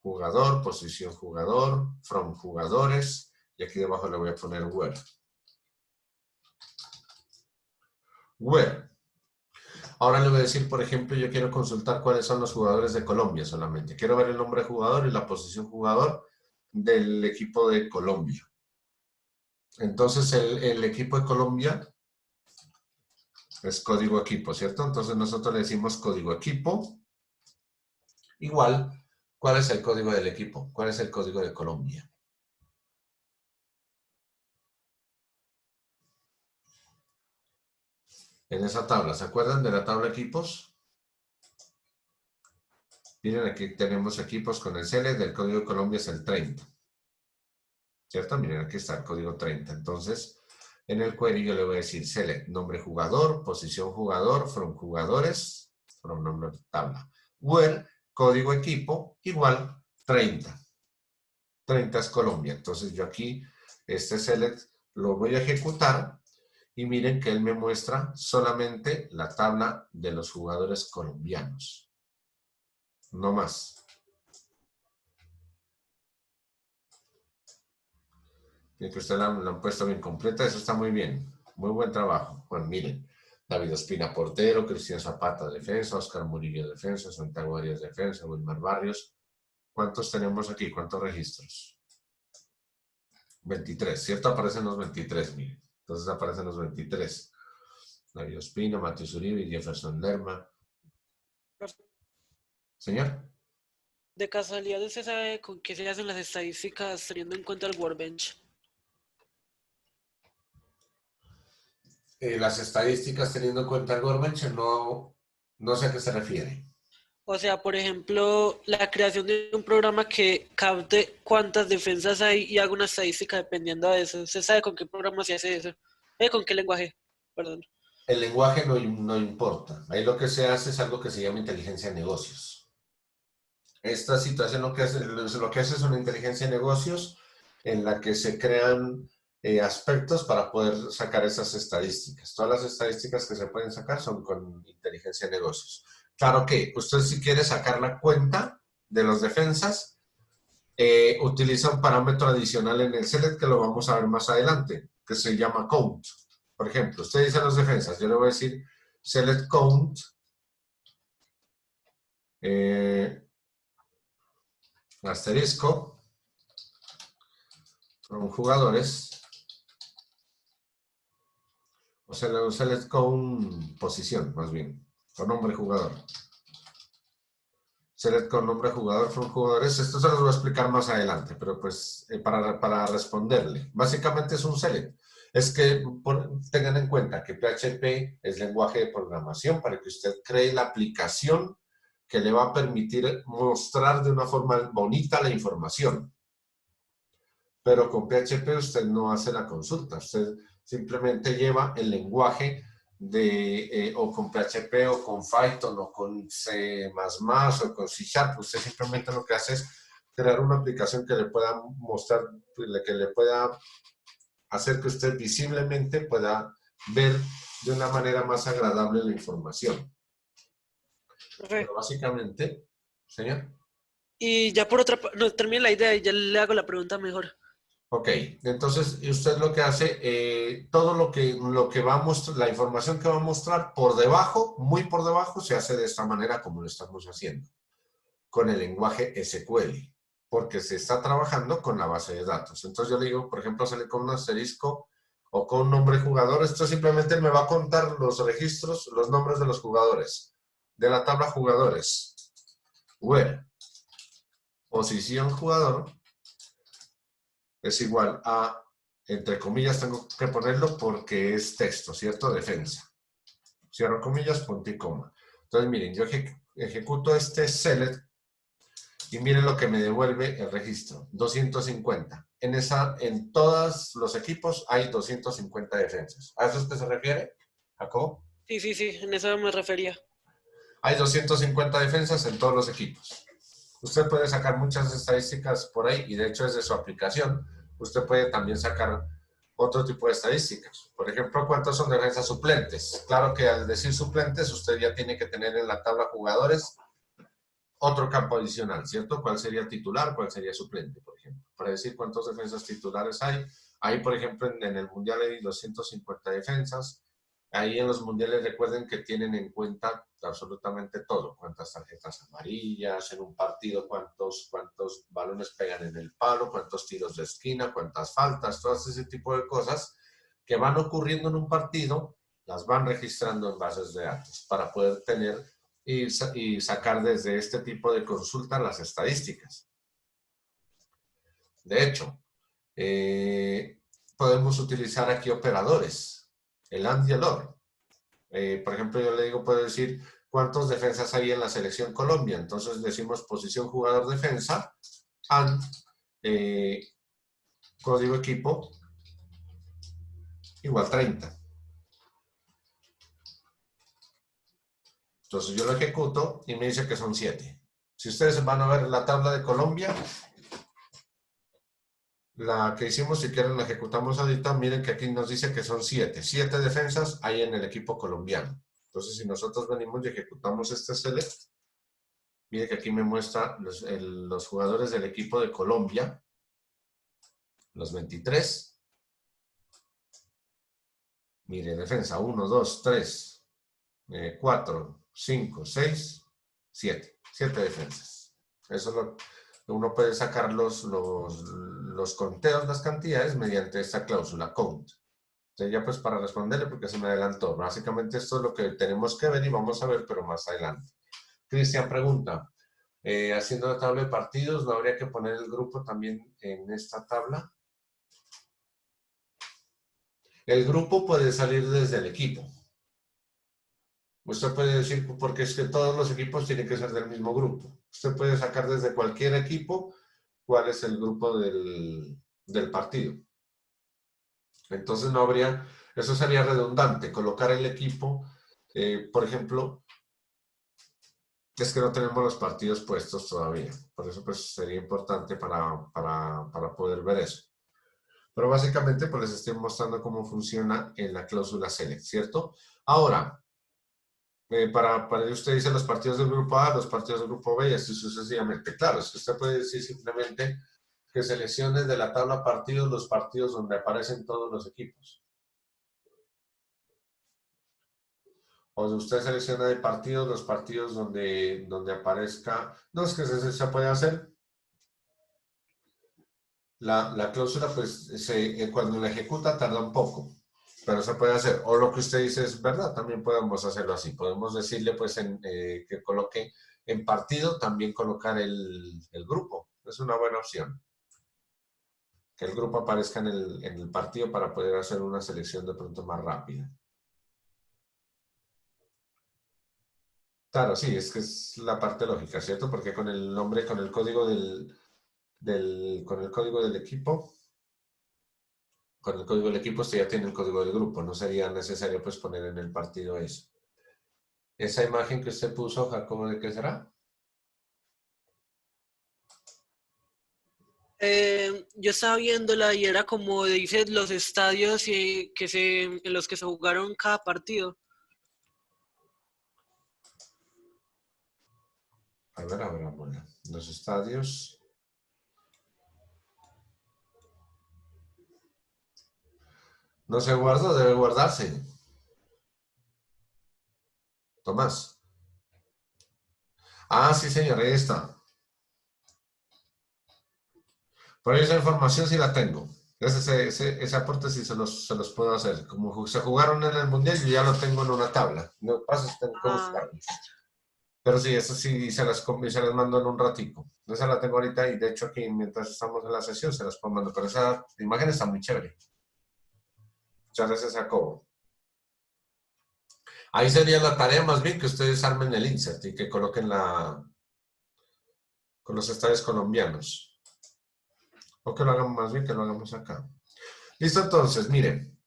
jugador, posición jugador, from jugadores y aquí debajo le voy a poner where. Where. Ahora le voy a decir, por ejemplo, yo quiero consultar cuáles son los jugadores de Colombia solamente. Quiero ver el nombre de jugador y la posición jugador del equipo de Colombia. Entonces, el equipo de Colombia Es código equipo, ¿cierto? Entonces nosotros le decimos código equipo. Igual, ¿cuál es el código del equipo? ¿Cuál es el código de Colombia? En esa tabla, ¿se acuerdan de la tabla equipos? Miren, aquí tenemos equipos con el select, del código de Colombia es el 30. ¿Cierto? Miren, aquí está el código 30. Entonces, en el query yo le voy a decir select, nombre jugador, posición jugador, from jugadores, from nombre tabla. Where, código equipo, igual 30. 30 es Colombia. Entonces yo aquí, este select lo voy a ejecutar y miren que él me muestra solamente la tabla de los jugadores colombianos. No más. Bien que ustedes la han puesto bien completa, eso está muy bien. Muy buen trabajo. Bueno, miren, David Ospina, portero, Cristian Zapata, defensa, Oscar Murillo, defensa, Santiago Arias, defensa, Wilmar Barrios. ¿Cuántos tenemos aquí? ¿Cuántos registros? 23, ¿cierto? Aparecen los 23, miren. Entonces aparecen los 23. David Ospina, Matheus Uribe, Jefferson Lerma. Señor. ¿De casualidad usted sabe con qué se hacen las estadísticas teniendo en cuenta el Workbench? Las estadísticas teniendo en cuenta el Workbench, no sé a qué se refiere. O sea, por ejemplo, la creación de un programa que capte cuántas defensas hay y haga una estadística dependiendo de eso. ¿Usted sabe con qué programa se hace eso? ¿Con qué lenguaje? Perdón. El lenguaje no importa. Ahí lo que se hace es algo que se llama inteligencia de negocios. Esta situación lo que hace es una inteligencia de negocios en la que se crean aspectos para poder sacar esas estadísticas. Todas las estadísticas que se pueden sacar son con inteligencia de negocios. Claro que usted si quiere sacar la cuenta de los defensas, utiliza un parámetro adicional en el select que lo vamos a ver más adelante, que se llama count. Por ejemplo, usted dice a los defensas, yo le voy a decir select count, asterisco, from jugadores, o sea, select count posición, más bien, con nombre jugador. Select con nombre jugador from jugadores, esto se los voy a explicar más adelante, pero pues para responderle, básicamente es un select. Es que tengan en cuenta que PHP es lenguaje de programación para que usted cree la aplicación que le va a permitir mostrar de una forma bonita la información. Pero con PHP usted no hace la consulta, usted simplemente lleva el lenguaje o con PHP o con Python o con C++ o con C#. Usted simplemente lo que hace es crear una aplicación que le pueda mostrar, que le pueda hacer que usted visiblemente pueda ver de una manera más agradable la información. Pero básicamente, señor. Y ya por otra parte, no, termine la idea y ya le hago la pregunta mejor. Ok, entonces usted lo que hace, todo lo que va a mostrar, la información que va a mostrar por debajo, muy por debajo, se hace de esta manera como lo estamos haciendo, con el lenguaje SQL, porque se está trabajando con la base de datos. Entonces yo le digo, por ejemplo, sale con un asterisco o con un nombre jugador, esto simplemente me va a contar los registros, los nombres de los jugadores, de la tabla jugadores, where, posición jugador, es igual a, entre comillas, tengo que ponerlo porque es texto, ¿cierto? Defensa. Cierro comillas, punto y coma. Entonces, miren, yo ejecuto este select y miren lo que me devuelve el registro, 250. En todos los equipos hay 250 defensas. ¿A eso es que se refiere, Jacobo? Sí, en eso me refería. Hay 250 defensas en todos los equipos. Usted puede sacar muchas estadísticas por ahí y de hecho desde su aplicación usted puede también sacar otro tipo de estadísticas. Por ejemplo, ¿cuántos son defensas suplentes? Claro que al decir suplentes usted ya tiene que tener en la tabla jugadores otro campo adicional, ¿cierto? ¿Cuál sería titular? ¿Cuál sería suplente, por ejemplo? Para decir cuántos defensas titulares hay. Ahí, por ejemplo, en el Mundial hay 250 defensas. Ahí en los mundiales recuerden que tienen en cuenta absolutamente todo, cuántas tarjetas amarillas en un partido, cuántos balones pegan en el palo, cuántos tiros de esquina, cuántas faltas, todo ese tipo de cosas que van ocurriendo en un partido las van registrando en bases de datos para poder tener y sacar desde este tipo de consulta las estadísticas. De hecho, podemos utilizar aquí operadores, el AND y el OR. Por ejemplo, yo le digo, puedo decir cuántos defensas hay en la selección Colombia. Entonces decimos posición jugador defensa, AND, código equipo, igual 30. Entonces yo lo ejecuto y me dice que son 7. Si ustedes van a ver la tabla de Colombia, la que hicimos, si quieren la ejecutamos ahorita, miren que aquí nos dice que son 7. 7 defensas hay en el equipo colombiano. Entonces si nosotros venimos y ejecutamos este select, miren que aquí me muestra los jugadores del equipo de Colombia, los 23. Mire, defensa 1, 2, 3, 4, 5, 6, 7. 7 defensas. Eso lo... Uno puede sacar los conteos, las cantidades, mediante esta cláusula count. Entonces ya pues para responderle, porque se me adelantó. Básicamente esto es lo que tenemos que ver y vamos a ver, pero más adelante. Cristian pregunta, haciendo la tabla de partidos, ¿no habría que poner el grupo también en esta tabla? El grupo puede salir desde el equipo. Usted puede decir, porque es que todos los equipos tienen que ser del mismo grupo. Usted puede sacar desde cualquier equipo cuál es el grupo del partido. Entonces no habría, eso sería redundante, colocar el equipo, por ejemplo, es que no tenemos los partidos puestos todavía. Por eso pues sería importante para poder ver eso. Pero básicamente pues les estoy mostrando cómo funciona en la cláusula select, ¿cierto? Ahora, para usted dice los partidos del grupo A, los partidos del grupo B y así sucesivamente. Claro, es que usted puede decir simplemente que seleccione de la tabla partidos los partidos donde aparecen todos los equipos. O usted selecciona de partidos los partidos donde aparezca... No, es que se puede hacer. La cláusula, pues, cuando la ejecuta tarda un poco. Pero se puede hacer. O lo que usted dice es verdad, también podemos hacerlo así. Podemos decirle pues que coloque en partido, también colocar el grupo. Es una buena opción. Que el grupo aparezca en el partido para poder hacer una selección de pronto más rápida. Claro, sí, es que es la parte lógica, ¿cierto? Porque con el nombre, con el código con el código del equipo... Con el código del equipo usted ya tiene el código del grupo, no sería necesario pues poner en el partido eso. Esa imagen que usted puso, Jacobo, ¿de qué será? Yo estaba viéndola y era como dice los estadios en los que se jugaron cada partido. A ver, bueno, los estadios... No se guardó, debe guardarse. Tomás. Ah, sí, señor, ahí está. Por ahí esa información sí la tengo. Ese aporte sí se los puedo hacer. Como se jugaron en el Mundial, yo ya lo tengo en una tabla. No pasa, tengo que buscarlos. Pero sí, eso sí se las mando en un ratico. Esa la tengo ahorita y de hecho aquí mientras estamos en la sesión se las puedo mandar. Pero esa imagen está muy chévere. Muchas gracias, Jacobo. Ahí sería la tarea más bien que ustedes armen el insert y que coloquen con los estadios colombianos. O que lo hagamos más bien, que lo hagamos acá. Listo, entonces, miren.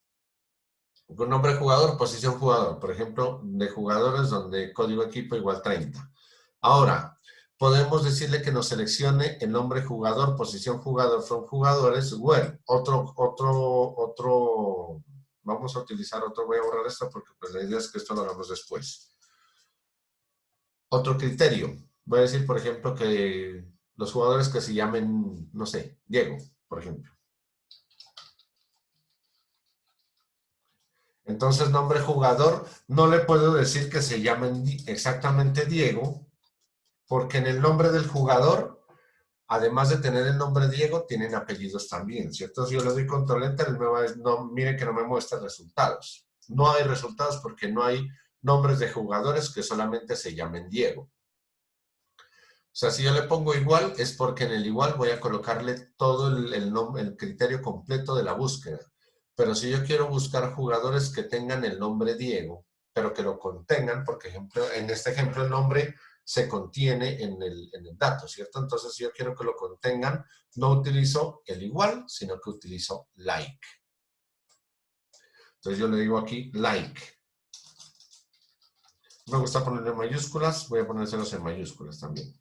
Con nombre jugador, posición jugador. Por ejemplo, de jugadores donde código equipo igual 30. Ahora, podemos decirle que nos seleccione el nombre jugador, posición jugador, from jugadores, where. Vamos a utilizar otro, voy a borrar esto porque pues la idea es que esto lo hagamos después. Otro criterio. Voy a decir, por ejemplo, que los jugadores que se llamen, no sé, Diego, por ejemplo. Entonces, nombre jugador, no le puedo decir que se llamen exactamente Diego, porque en el nombre del jugador, además de tener el nombre Diego, tienen apellidos también, ¿cierto? Si yo le doy control enter, él me va a decir, no, mire que no me muestra resultados. No hay resultados porque no hay nombres de jugadores que solamente se llamen Diego. O sea, si yo le pongo igual, es porque en el igual voy a colocarle todo el criterio completo de la búsqueda. Pero si yo quiero buscar jugadores que tengan el nombre Diego, pero que lo contengan, porque en este ejemplo el nombre se contiene en el dato, ¿cierto? Entonces, si yo quiero que lo contengan, no utilizo el igual, sino que utilizo like. Entonces yo le digo aquí like. Me gusta ponerlo en mayúsculas, voy a ponérselos en mayúsculas también.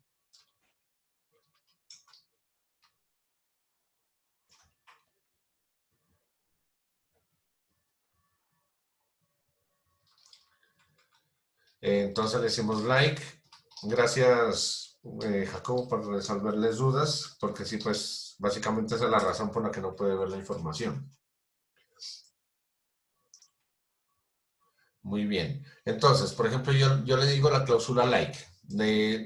Entonces le decimos like. Gracias, Jacobo, por resolverles dudas, porque sí, pues básicamente esa es la razón por la que no puede ver la información. Muy bien. Entonces, por ejemplo, yo le digo la cláusula like,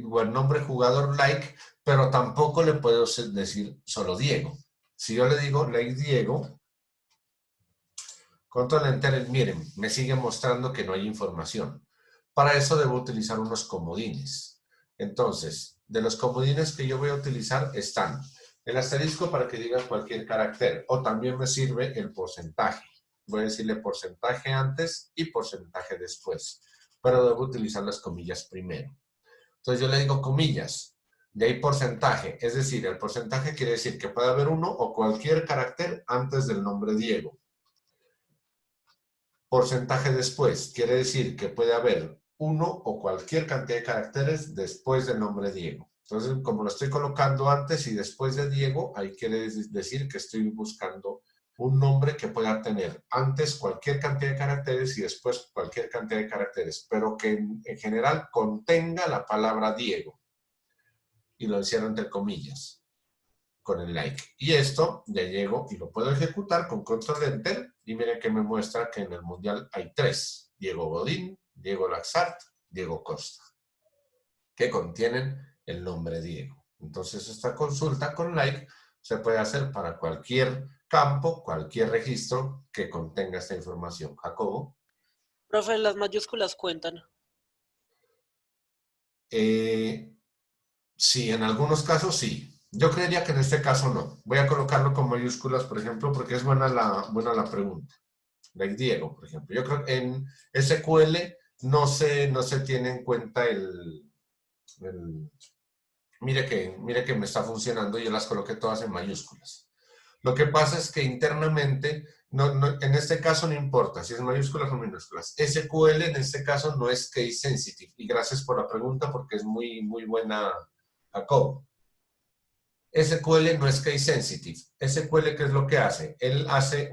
o el nombre jugador like, pero tampoco le puedo decir solo Diego. Si yo le digo like Diego, control enter, miren, me sigue mostrando que no hay información. Para eso debo utilizar unos comodines. Entonces, de los comodines que yo voy a utilizar están el asterisco para que diga cualquier carácter, o también me sirve el porcentaje. Voy a decirle porcentaje antes y porcentaje después, pero debo utilizar las comillas primero. Entonces yo le digo comillas, de ahí porcentaje, es decir, el porcentaje quiere decir que puede haber uno o cualquier carácter antes del nombre Diego. Porcentaje después quiere decir que puede haber uno o cualquier cantidad de caracteres después del nombre Diego. Entonces, como lo estoy colocando antes y después de Diego, ahí quiere decir que estoy buscando un nombre que pueda tener antes cualquier cantidad de caracteres y después cualquier cantidad de caracteres, pero que en general contenga la palabra Diego. Y lo encierro entre comillas, con el like. Y esto ya llego y lo puedo ejecutar con control enter y miren que me muestra que en el mundial hay 3. Diego Godín, Diego Laxart, Diego Costa, que contienen el nombre Diego. Entonces esta consulta con like se puede hacer para cualquier campo, cualquier registro que contenga esta información. Jacobo. Profe, las mayúsculas cuentan. Sí, en algunos casos sí. Yo creería que en este caso no. Voy a colocarlo con mayúsculas, por ejemplo, porque es buena la pregunta. Like Diego, por ejemplo. Yo creo que en SQL no se tiene en cuenta mire que me está funcionando y yo las coloqué todas en mayúsculas. Lo que pasa es que internamente, en este caso no importa si es mayúsculas o minúsculas. SQL en este caso no es case sensitive. Y gracias por la pregunta porque es muy, muy buena, Jacob. SQL no es case sensitive. SQL, ¿qué es lo que hace? Él hace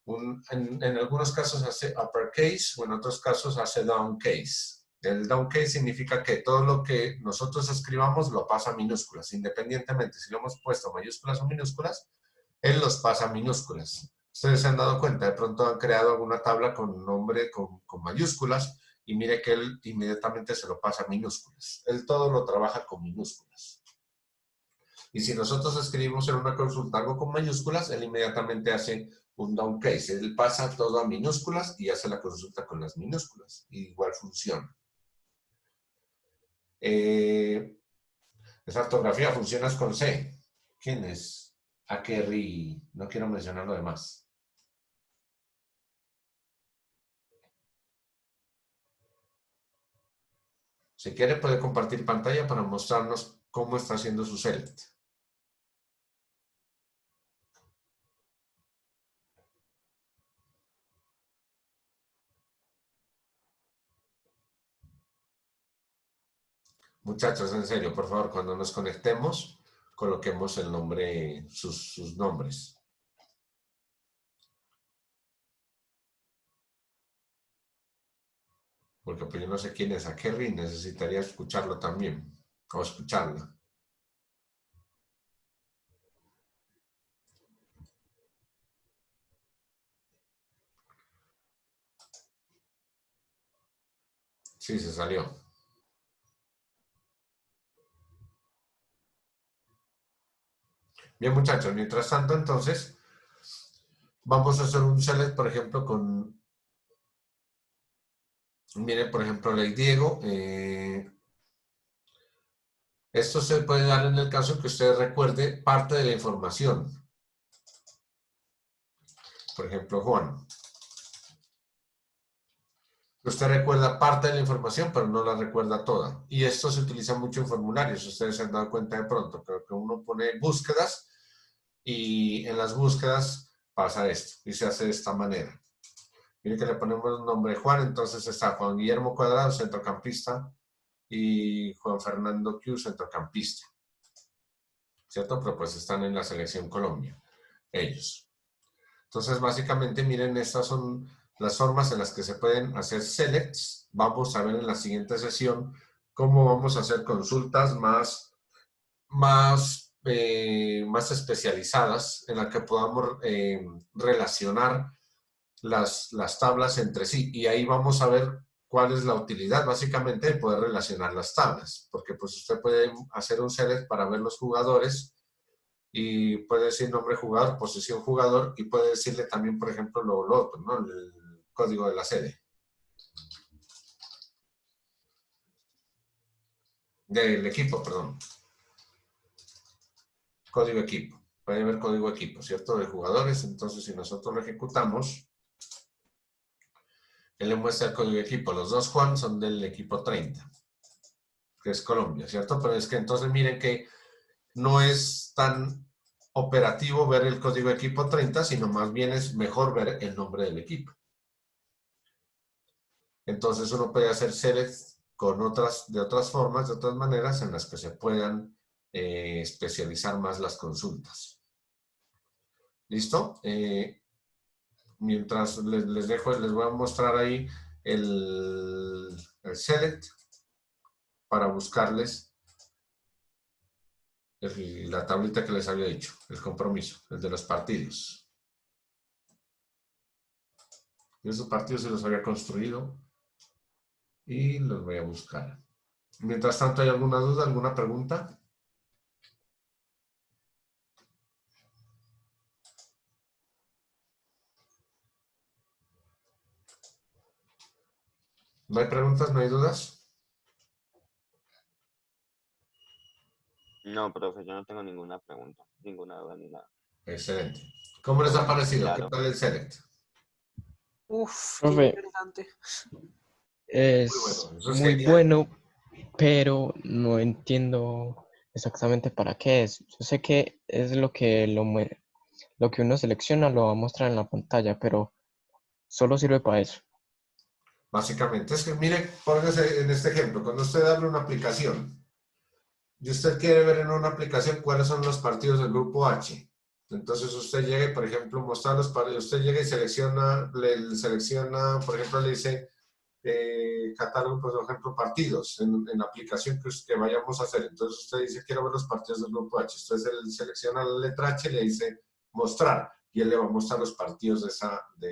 en algunos casos hace uppercase o en otros casos hace downcase. El downcase significa que todo lo que nosotros escribamos lo pasa a minúsculas, independientemente si lo hemos puesto mayúsculas o minúsculas, él los pasa a minúsculas. Ustedes se han dado cuenta, de pronto han creado alguna tabla con nombre con mayúsculas y mire que él inmediatamente se lo pasa a minúsculas. Él todo lo trabaja con minúsculas. Y si nosotros escribimos en una consulta algo con mayúsculas, él inmediatamente hace un downcase. Él pasa todo a minúsculas y hace la consulta con las minúsculas. Y igual funciona. Esa ortografía funciona con C. ¿Quién es? Akerry. No quiero mencionar lo demás. Si quiere puede compartir pantalla para mostrarnos cómo está haciendo su select. Muchachos, en serio, por favor, cuando nos conectemos, coloquemos el nombre, sus nombres. Porque pues yo no sé quién es Akerry, necesitaría escucharlo también, o escucharla. Sí, se salió. Bien, muchachos, mientras tanto, entonces, vamos a hacer un select, por ejemplo, con Mire, por ejemplo, Ley Diego. Esto se puede dar en el caso que usted recuerde parte de la información. Por ejemplo, Juan. Usted recuerda parte de la información, pero no la recuerda toda. Y esto se utiliza mucho en formularios. Ustedes se han dado cuenta de pronto, pero que uno pone búsquedas y en las búsquedas pasa esto y se hace de esta manera. Mire que le ponemos el nombre Juan, entonces está Juan Guillermo Cuadrado, centrocampista, y Juan Fernando Q, centrocampista. ¿Cierto? Pero pues están en la selección Colombia, ellos. Entonces, básicamente, miren, estas son las formas en las que se pueden hacer selects. Vamos a ver en la siguiente sesión cómo vamos a hacer consultas más especializadas en las que podamos relacionar las tablas entre sí. Y ahí vamos a ver cuál es la utilidad, básicamente, de poder relacionar las tablas. Porque pues usted puede hacer un select para ver los jugadores y puede decir nombre jugador, posición jugador, y puede decirle también, por ejemplo, lo otro, ¿no? El código de la sede. Del equipo, perdón. Código equipo. Puede haber código equipo, ¿cierto? De jugadores. Entonces, si nosotros lo ejecutamos, él le muestra el código equipo. Los dos Juan son del equipo 30, que es Colombia, ¿cierto? Pero es que entonces miren que no es tan operativo ver el código equipo 30, sino más bien es mejor ver el nombre del equipo. Entonces uno puede hacer selects con de otras formas, de otras maneras en las que se puedan especializar más las consultas. ¿Listo? Mientras les dejo, les voy a mostrar ahí el select para buscarles la tablita que les había dicho, el compromiso, el de los partidos. Yo esos partidos se los había construido y los voy a buscar. Mientras tanto, ¿hay alguna duda, alguna pregunta? ¿No hay preguntas, no hay dudas? No, profe, yo no tengo ninguna pregunta, ninguna duda ni nada. Excelente. ¿Cómo les ha parecido? Claro. ¿Qué tal el select? Uf, qué Profe, interesante. es Eso es muy genial. bueno, pero no entiendo exactamente para qué es. Yo sé que es lo que uno selecciona lo va a mostrar en la pantalla, pero solo sirve para eso. Básicamente, es que mire, póngase en este ejemplo, cuando usted abre una aplicación y usted quiere ver en una aplicación cuáles son los partidos del grupo H, entonces usted llega y, por ejemplo, mostrar los partidos, usted llega y selecciona, por ejemplo, le dice catálogo, por ejemplo, partidos en la aplicación que vayamos a hacer. Entonces usted dice, quiero ver los partidos del grupo H. Entonces él selecciona la letra H y le dice mostrar, y él le va a mostrar los partidos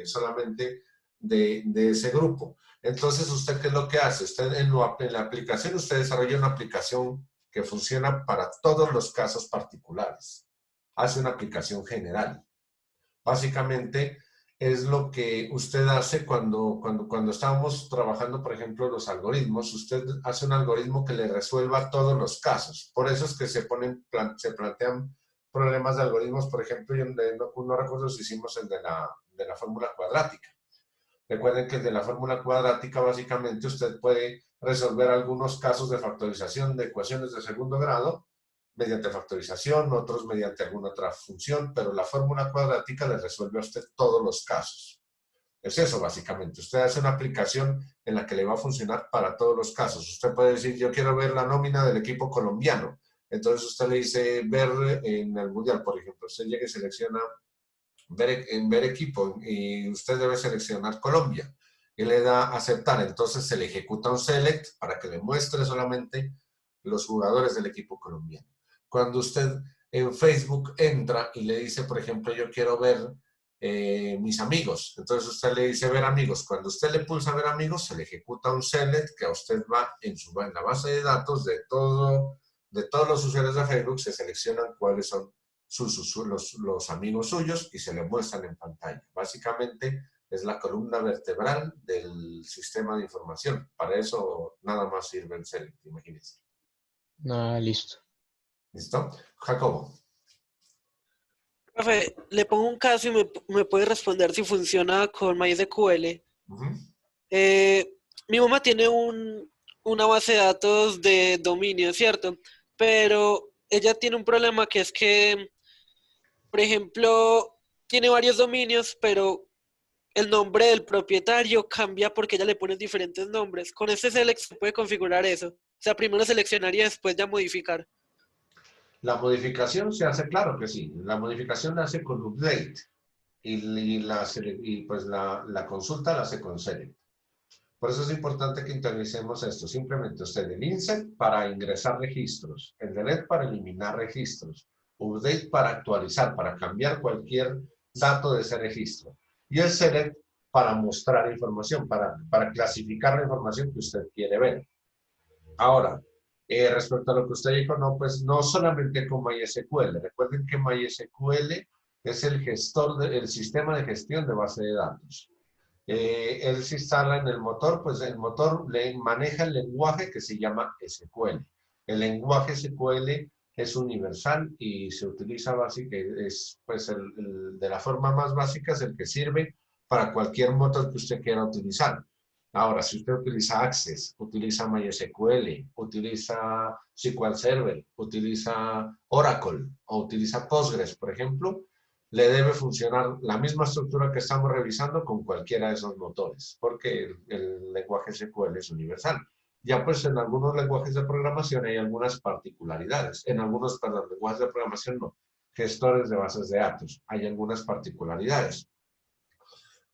solamente de ese grupo. Entonces, ¿usted qué es lo que hace? Usted en la aplicación, usted desarrolla una aplicación que funciona para todos los casos particulares. Hace una aplicación general. Básicamente, es lo que usted hace cuando estábamos trabajando, por ejemplo, los algoritmos. Usted hace un algoritmo que le resuelva todos los casos. Por eso es que se plantean problemas de algoritmos. Por ejemplo, yo no recuerdo si hicimos el de la fórmula cuadrática. Recuerden que el de la fórmula cuadrática, básicamente, usted puede resolver algunos casos de factorización de ecuaciones de segundo grado mediante factorización, otros mediante alguna otra función, pero la fórmula cuadrática le resuelve a usted todos los casos. Es eso, básicamente. Usted hace una aplicación en la que le va a funcionar para todos los casos. Usted puede decir, yo quiero ver la nómina del equipo colombiano. Entonces usted le dice ver en el Mundial, por ejemplo. Usted llega y selecciona ver equipo y usted debe seleccionar Colombia. Y le da a aceptar. Entonces se le ejecuta un select para que le muestre solamente los jugadores del equipo colombiano. Cuando usted en Facebook entra y le dice, por ejemplo, yo quiero ver mis amigos, entonces usted le dice ver amigos. Cuando usted le pulsa ver amigos, se le ejecuta un select que a usted va en la base de datos de todos los usuarios de Facebook, se seleccionan cuáles son los amigos suyos y se le muestran en pantalla. Básicamente, es la columna vertebral del sistema de información. Para eso nada más sirve el select, imagínense. Ah, listo. ¿Listo? Jacobo. Profe, le pongo un caso y me puede responder si funciona con MySQL. Ujú. Mi mamá tiene una base de datos de dominio, ¿cierto? Pero ella tiene un problema que es que, por ejemplo, tiene varios dominios, pero el nombre del propietario cambia porque ella le pone diferentes nombres. Con este select se puede configurar eso. O sea, primero seleccionar y después ya modificar. La modificación se hace, claro que sí. La modificación la hace con update y pues la consulta la hace con select. Por eso es importante que internalicemos esto. Simplemente usted el insert para ingresar registros, el delete para eliminar registros, update para actualizar, para cambiar cualquier dato de ese registro, y el select para mostrar información, para clasificar la información que usted quiere ver. Ahora, respecto a lo que usted dijo, no, pues no solamente con MySQL. Recuerden que MySQL es el gestor, el sistema de gestión de base de datos. Él se instala en el motor, pues el motor le maneja el lenguaje que se llama SQL. El lenguaje SQL es universal y se utiliza básicamente, es pues de la forma más básica, es el que sirve para cualquier motor que usted quiera utilizar. Ahora, si usted utiliza Access, utiliza MySQL, utiliza SQL Server, utiliza Oracle o utiliza Postgres, por ejemplo, le debe funcionar la misma estructura que estamos revisando con cualquiera de esos motores, porque el lenguaje SQL es universal. Ya pues en algunos lenguajes de programación hay algunas particularidades. En algunos, perdón, lenguajes de programación no, gestores de bases de datos, hay algunas particularidades.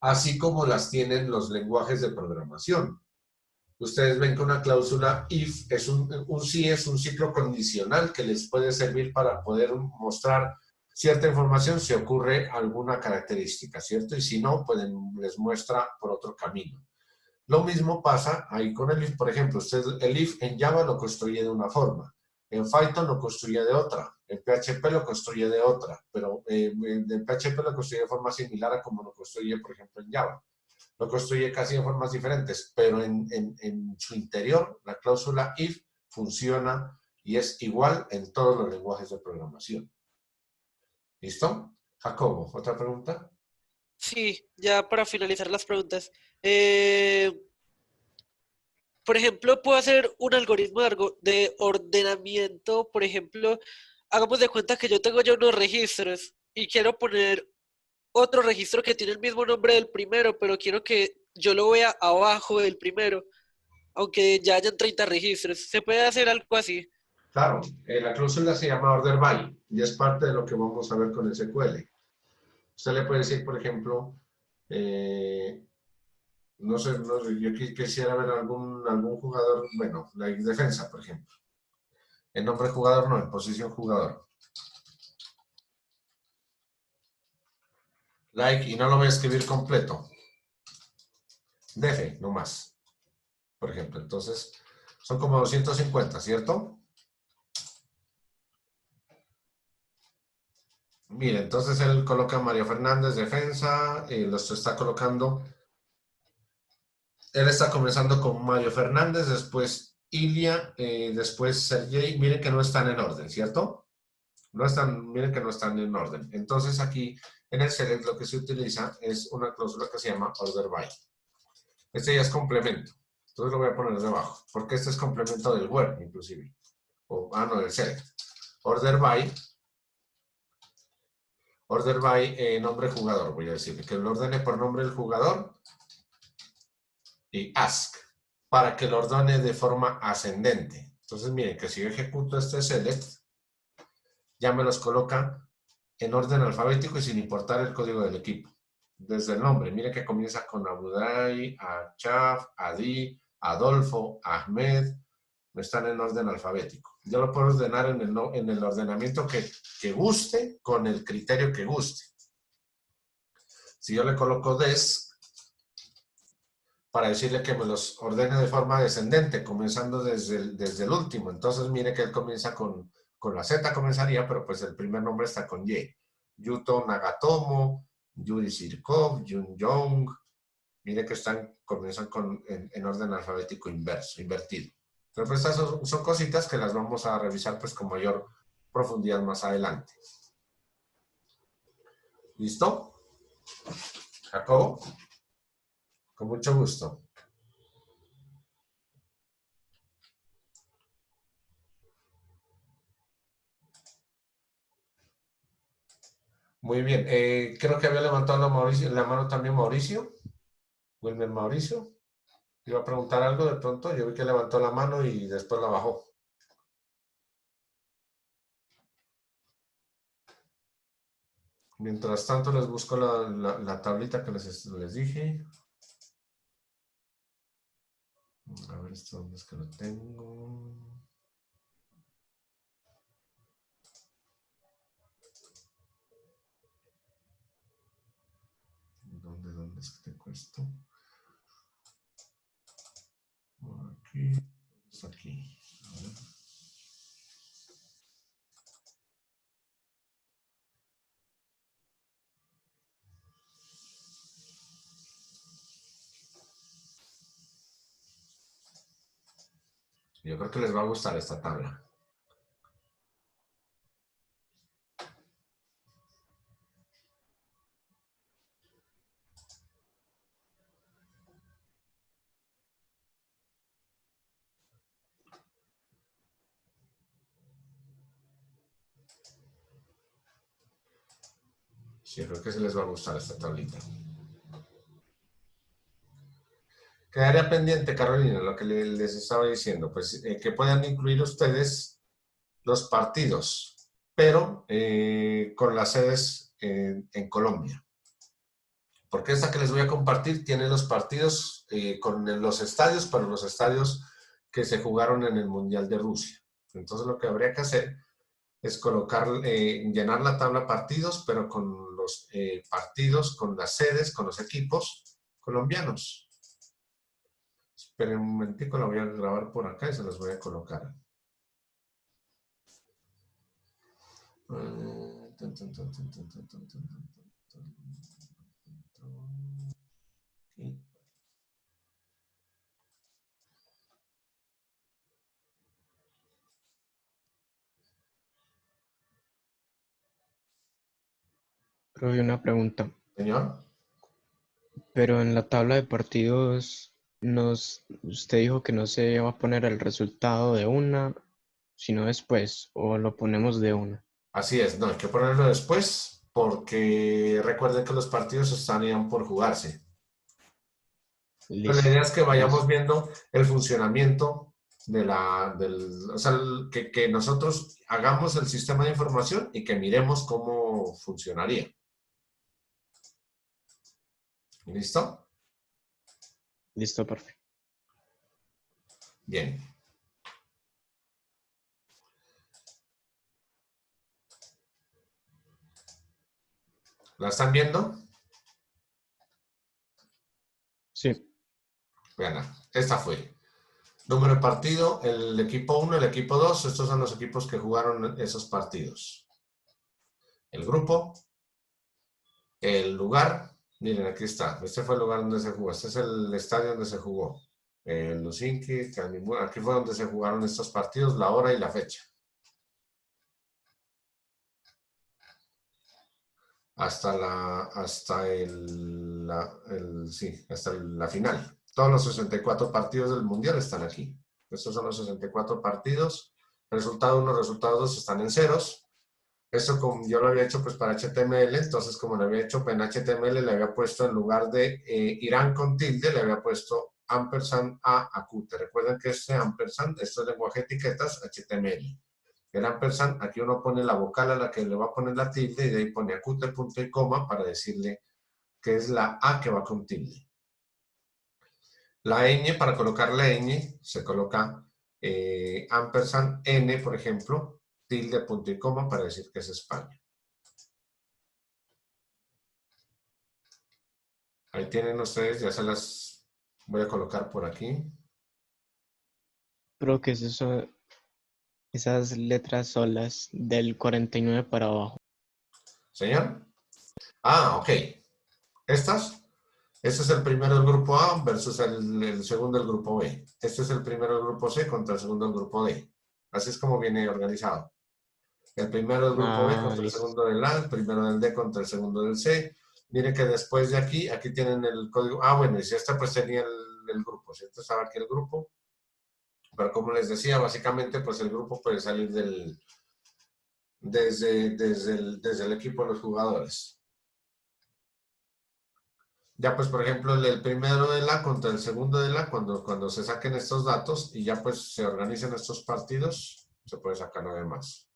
Así como las tienen los lenguajes de programación. Ustedes ven que una cláusula if es un si es un ciclo condicional que les puede servir para poder mostrar cierta información si ocurre alguna característica, ¿cierto? Y si no, pues les muestra por otro camino. Lo mismo pasa ahí con el if, por ejemplo, usted el if en Java lo construye de una forma, en Python lo construye de otra, en PHP lo construye de otra, pero en PHP lo construye de forma similar a como lo construye, por ejemplo, en Java. Lo construye casi de formas diferentes, pero en su interior la cláusula if funciona y es igual en todos los lenguajes de programación. ¿Listo? Jacobo, ¿otra pregunta? Sí, ya para finalizar las preguntas. Por ejemplo, puedo hacer un algoritmo de ordenamiento. Por ejemplo, hagamos de cuenta que yo tengo ya unos registros y quiero poner otro registro que tiene el mismo nombre del primero, pero quiero que yo lo vea abajo del primero, aunque ya hayan 30 registros. ¿Se puede hacer algo así? Claro, la cláusula se llama order by y es parte de lo que vamos a ver con SQL. Usted le puede decir, por ejemplo, no sé, yo quisiera ver algún jugador, bueno, la defensa, por ejemplo. En nombre jugador no, en posición jugador. Like, y no lo voy a escribir completo. Def, no más. Por ejemplo, entonces, son como 250, ¿cierto? Mire, entonces él coloca Mario Fernández, defensa, lo está colocando. Él está comenzando con Mario Fernández, después Ilia, después Sergey. Miren que no están en orden, ¿cierto? No están, miren que no están en orden. Entonces aquí en el select lo que se utiliza es una cláusula que se llama order by. Este ya es complemento. Entonces lo voy a poner debajo, porque este es complemento del where, inclusive. No, del select. Order by, nombre jugador, voy a decirle, que lo ordene por nombre del jugador y ask, para que lo ordene de forma ascendente. Entonces miren que si yo ejecuto este select, ya me los coloca en orden alfabético y sin importar el código del equipo. Desde el nombre, miren que comienza con Abudai, Achaf, Adi, Adolfo, Ahmed, están en orden alfabético. Yo lo puedo ordenar en el ordenamiento que guste, con el criterio que guste. Si yo le coloco des, para decirle que me los ordene de forma descendente, comenzando desde el último. Entonces, mire que él comienza con la Z, comenzaría, pero pues el primer nombre está con Y. Yuto Nagatomo, Yuri Sirkov, Jun Young, Mire que comienzan en orden alfabético invertido. Pero pues estas son cositas que las vamos a revisar pues con mayor profundidad más adelante. ¿Listo? Jacobo, con mucho gusto. Muy bien. Creo que había levantado la mano también Mauricio. Wilmer Mauricio. Iba a preguntar algo de pronto. Yo vi que levantó la mano y después la bajó. Mientras tanto, les busco la tablita que les dije. A ver, ¿esto dónde es que lo tengo? ¿Dónde es que tengo esto? Aquí. Está aquí. A ver. Yo creo que les va a gustar esta tabla. Sí, creo que se les va a gustar esta tablita. Quedaría pendiente, Carolina, lo que les estaba diciendo, pues que puedan incluir ustedes los partidos, pero con las sedes en Colombia. Porque esta que les voy a compartir tiene los partidos con los estadios, pero los estadios que se jugaron en el Mundial de Rusia. Entonces lo que habría que hacer es colocar, llenar la tabla partidos, pero con los partidos, con las sedes, con los equipos colombianos. Esperen un momentico, la voy a grabar por acá y se las voy a colocar. Pero hay una pregunta. Señor. Pero en la tabla de partidos, usted dijo que no se va a poner el resultado de una, sino después, o lo ponemos de una. Así es, no, hay que ponerlo después, porque recuerden que los partidos estarían por jugarse. Pero la idea es que vayamos viendo el funcionamiento o sea, que nosotros hagamos el sistema de información y que miremos cómo funcionaría. ¿Listo? Listo, perfecto. Bien. ¿La están viendo? Sí. Vean, esta fue. Número de partido, el equipo 1, el equipo 2, estos son los equipos que jugaron esos partidos. El grupo, el lugar, miren, aquí está. Este fue el lugar donde se jugó. Este es el estadio donde se jugó. Lusinki, aquí fue donde se jugaron estos partidos, la hora y la fecha. Hasta la final. Todos los 64 partidos del Mundial están aquí. Estos son los 64 partidos. Resultado 1, resultado 2 están en ceros. Eso como yo lo había hecho pues para HTML, entonces como lo había hecho en HTML le había puesto en lugar de Irán con tilde, le había puesto ampersand a acute. Recuerden que este ampersand, esto es lenguaje de etiquetas, HTML. El ampersand, aquí uno pone la vocal a la que le va a poner la tilde y de ahí pone acute, punto y coma para decirle que es la A que va con tilde. La ñ, para colocar la ñ, se coloca ampersand n, por ejemplo, tilde, punto y coma para decir que es España. Ahí tienen ustedes, ya se las voy a colocar por aquí. Creo que esas letras son las del 49 para abajo. ¿Señor? Ah, ok. Estas Este es el primero del grupo A versus el segundo del grupo B. Este es el primero del grupo C contra el segundo del grupo D. Así es como viene organizado. El primero del grupo B Ah, contra el listo. segundo del A, el primero del D contra el segundo del C. Miren que después de aquí, aquí tienen el código. Ah, bueno, y si este pues tenía el grupo, si este estaba aquí el grupo. Pero como les decía, básicamente pues el grupo puede salir desde el equipo de los jugadores. Ya pues, por ejemplo, el primero de la contra el segundo de la, cuando se saquen estos datos y ya pues se organicen estos partidos, se puede sacar lo demás.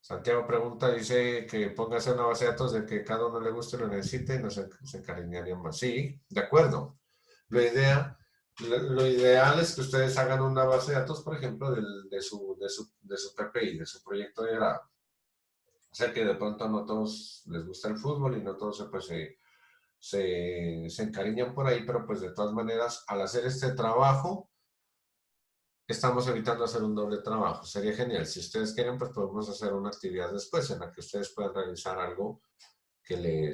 Santiago pregunta, dice que póngase una base de datos de que cada uno le guste, lo necesite y no se encariñarían más. Sí, de acuerdo. Lo ideal es que ustedes hagan una base de datos, por ejemplo, de su PPI, de su proyecto de grado. O sea que de pronto no todos les gusta el fútbol y no todos pues, se encariñan por ahí, pero pues de todas maneras, al hacer este trabajo, estamos evitando hacer un doble trabajo. Sería genial. Si ustedes quieren, pues podemos hacer una actividad después en la que ustedes puedan realizar algo que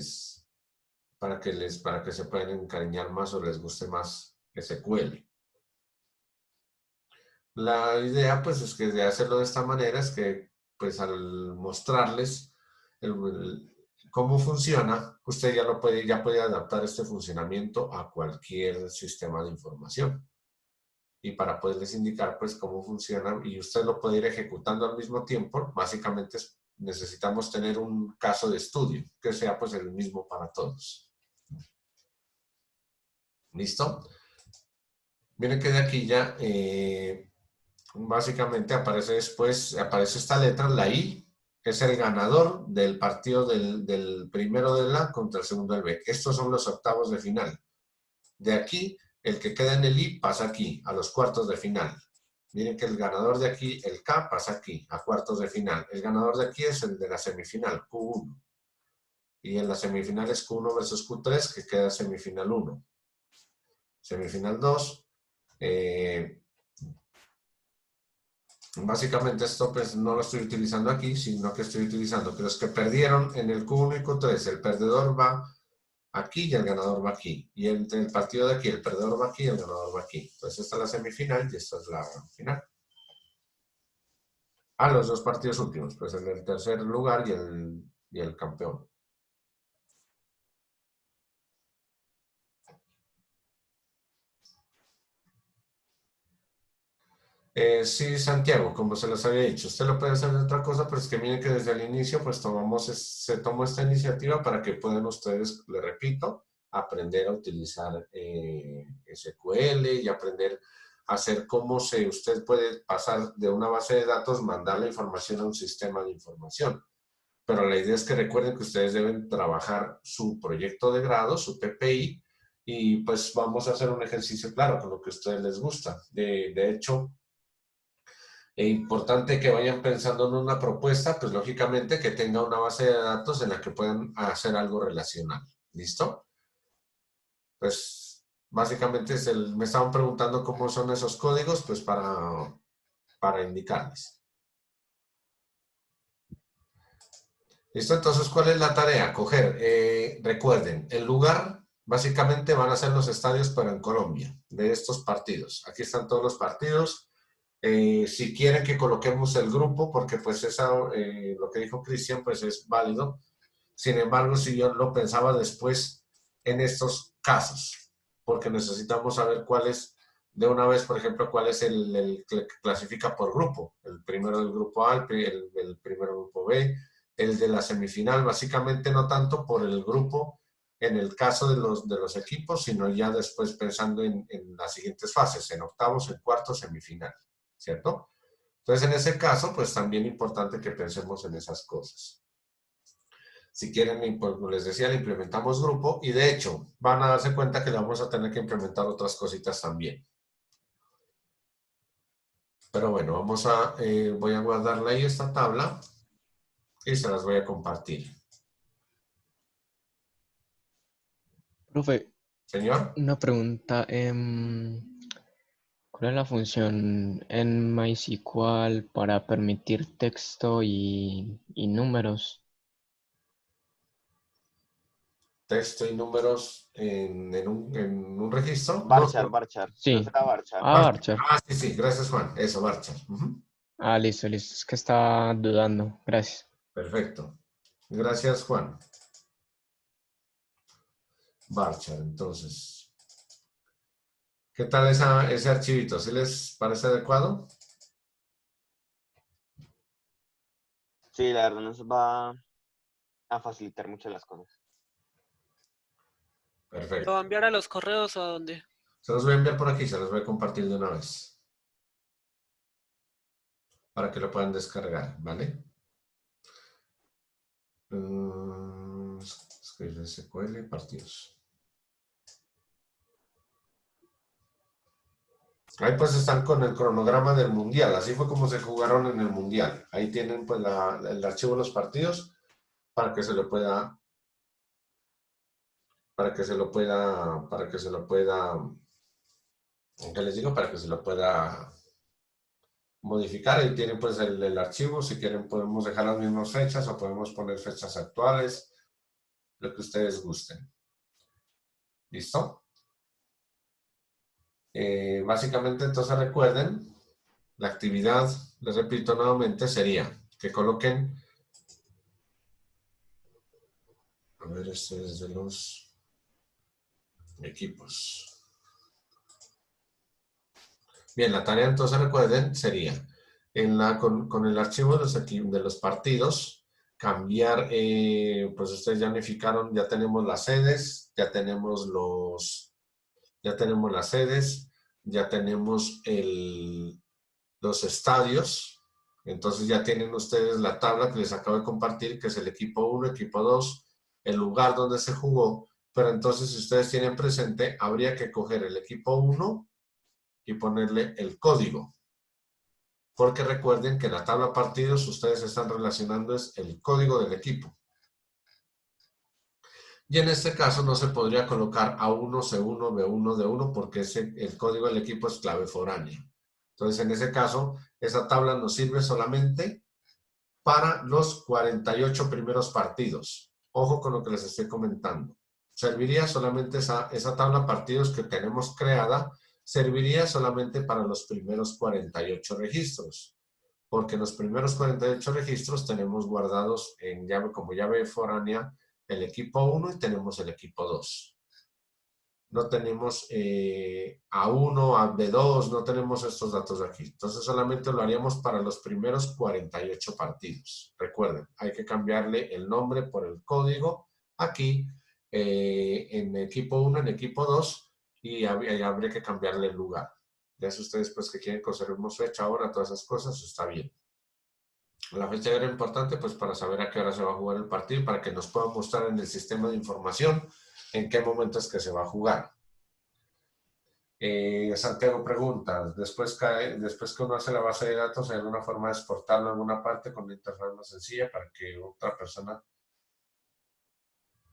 para que se puedan encariñar más o les guste más SQL. La idea, pues, es que de hacerlo de esta manera es que, pues, al mostrarles cómo funciona, usted ya puede adaptar este funcionamiento a cualquier sistema de información. Y para poderles indicar, pues, cómo funciona y usted lo puede ir ejecutando al mismo tiempo, básicamente necesitamos tener un caso de estudio que sea, pues, el mismo para todos. ¿Listo? Miren que de aquí ya básicamente aparece después, aparece esta letra, la I, que es el ganador del partido del primero del A contra el segundo del B. Estos son los octavos de final. De aquí, el que queda en el I pasa aquí, a los cuartos de final. Miren que el ganador de aquí, el K, pasa aquí, a cuartos de final. El ganador de aquí es el de la semifinal, Q1. Y en la semifinal es Q1 versus Q3, que queda semifinal 1. Semifinal 2, básicamente esto pues no lo estoy utilizando aquí, sino que estoy utilizando que los que perdieron en el Q1 y Q3, el perdedor va aquí y el ganador va aquí. Y entre el partido de aquí, el perdedor va aquí y el ganador va aquí. Entonces esta es la semifinal y esta es la final. Los dos partidos últimos, pues en el tercer lugar y el campeón. Sí, Santiago, como se los había dicho, usted lo puede hacer de otra cosa, pero es que miren que desde el inicio pues se tomó esta iniciativa para que puedan ustedes, le repito, aprender a utilizar SQL y aprender a hacer usted puede pasar de una base de datos, mandar la información a un sistema de información. Pero la idea es que recuerden que ustedes deben trabajar su proyecto de grado, su PPI, y pues vamos a hacer un ejercicio claro con lo que a ustedes les gusta. De hecho, es importante que vayan pensando en una propuesta, pues lógicamente que tenga una base de datos en la que puedan hacer algo relacional. ¿Listo? Pues básicamente me estaban preguntando cómo son esos códigos, pues para indicarles. ¿Listo? Entonces, ¿cuál es la tarea? Recuerden, el lugar básicamente van a ser los estadios, pero en Colombia, de estos partidos. Aquí están todos los partidos. Si quieren que coloquemos el grupo, porque pues lo que dijo Cristian, pues es válido. Sin embargo, si yo lo pensaba después en estos casos, porque necesitamos saber de una vez, por ejemplo, cuál es el que clasifica por grupo. El primero del grupo A, el primero del grupo B, el de la semifinal, básicamente no tanto por el grupo en el caso de los equipos, sino ya después pensando en las siguientes fases, en octavos, en cuartos, semifinal. ¿Cierto? Entonces, en ese caso, pues también es importante que pensemos en esas cosas. Si quieren, como les decía, le implementamos grupo y de hecho van a darse cuenta que le vamos a tener que implementar otras cositas también. Pero bueno, voy a guardarle ahí esta tabla y se las voy a compartir. Profe, Señor. una pregunta. ¿Cuál es la función en MySQL para permitir texto y números? texto y números en un registro. No, Varchar, Varchar. Sí. No será Varchar. Ah, Archer. sí, sí, gracias Juan. Eso, Varchar. Ujú. Ah, listo, listo. Es que estaba dudando. Gracias. Perfecto. Gracias Juan. Varchar, entonces. ¿Qué tal ese archivito? ¿Sí les parece adecuado? Sí, la verdad nos va a facilitar mucho las cosas. ¿Lo Perfecto. va a enviar a los correos o a dónde? Se los voy a enviar por aquí, se los voy a compartir de una vez. Para que lo puedan descargar, ¿vale? Escribir SQL, partidos. Ahí pues están con el cronograma del mundial, así fue como se jugaron en el mundial. Ahí tienen pues el archivo de los partidos para que se lo pueda, ¿qué les digo? Para que se lo pueda modificar. Ahí tienen pues el archivo, si quieren podemos dejar las mismas fechas o podemos poner fechas actuales, lo que ustedes gusten. ¿Listo? Básicamente entonces recuerden, la actividad, les repito nuevamente, sería que coloquen, a ver, este es de los equipos. Bien, la tarea entonces recuerden sería, con el archivo de los partidos, cambiar, pues ustedes ya unificaron, ya tenemos las sedes, ya tenemos las sedes, ya tenemos los estadios. Entonces ya tienen ustedes la tabla que les acabo de compartir, que es el equipo 1, equipo 2, el lugar donde se jugó. Pero entonces, si ustedes tienen presente, habría que coger el equipo 1 y ponerle el código. Porque recuerden que en la tabla partidos ustedes están relacionando es el código del equipo. Y en este caso no se podría colocar A1, C1, B1, D1 porque el código del equipo es clave foránea. Entonces, en ese caso, esa tabla nos sirve solamente para los 48 primeros partidos. Ojo con lo que les estoy comentando. Serviría solamente esa tabla de partidos que tenemos creada, serviría solamente para los primeros 48 registros. Porque en los primeros 48 registros tenemos guardados como llave foránea el equipo 1 y tenemos el equipo 2. No tenemos A1, a B2, no tenemos estos datos de aquí. Entonces solamente lo haríamos para los primeros 48 partidos. Recuerden, hay que cambiarle el nombre por el código aquí en equipo 1, en equipo 2 y habría que cambiarle el lugar. Ya si ustedes pues que quieren conservemos fecha, hora, todas esas cosas, está bien. La fecha era importante pues para saber a qué hora se va a jugar el partido y para que nos puedan mostrar en el sistema de información en qué momento es que se va a jugar. Santiago pregunta, después que uno hace la base de datos, ¿hay alguna forma de exportarlo a alguna parte con una interfaz más sencilla para que otra persona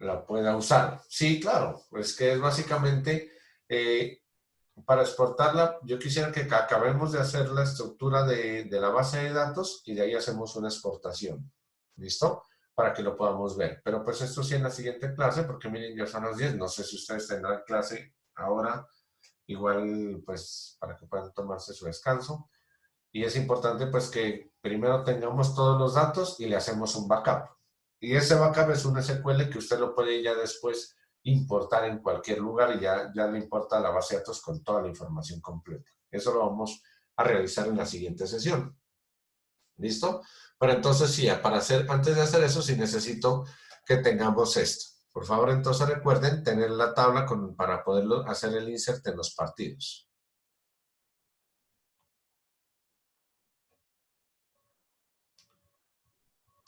la pueda usar? Sí, claro, pues que es básicamente para exportarla, yo quisiera que acabemos de hacer la estructura de la base de datos y de ahí hacemos una exportación. ¿Listo? Para que lo podamos ver. Pero pues esto sí en la siguiente clase, porque miren, ya son las 10. No sé si ustedes tendrán clase ahora, igual pues para que puedan tomarse su descanso. Y es importante pues que primero tengamos todos los datos y le hacemos un backup. Y ese backup es un SQL que usted lo puede ya después importar en cualquier lugar y ya le importa la base de datos con toda la información completa. Eso lo vamos a realizar en la siguiente sesión. ¿Listo? Pero entonces sí, antes de hacer eso sí necesito que tengamos esto. Por favor, entonces recuerden tener la tabla para poderlo hacer el insert en los partidos.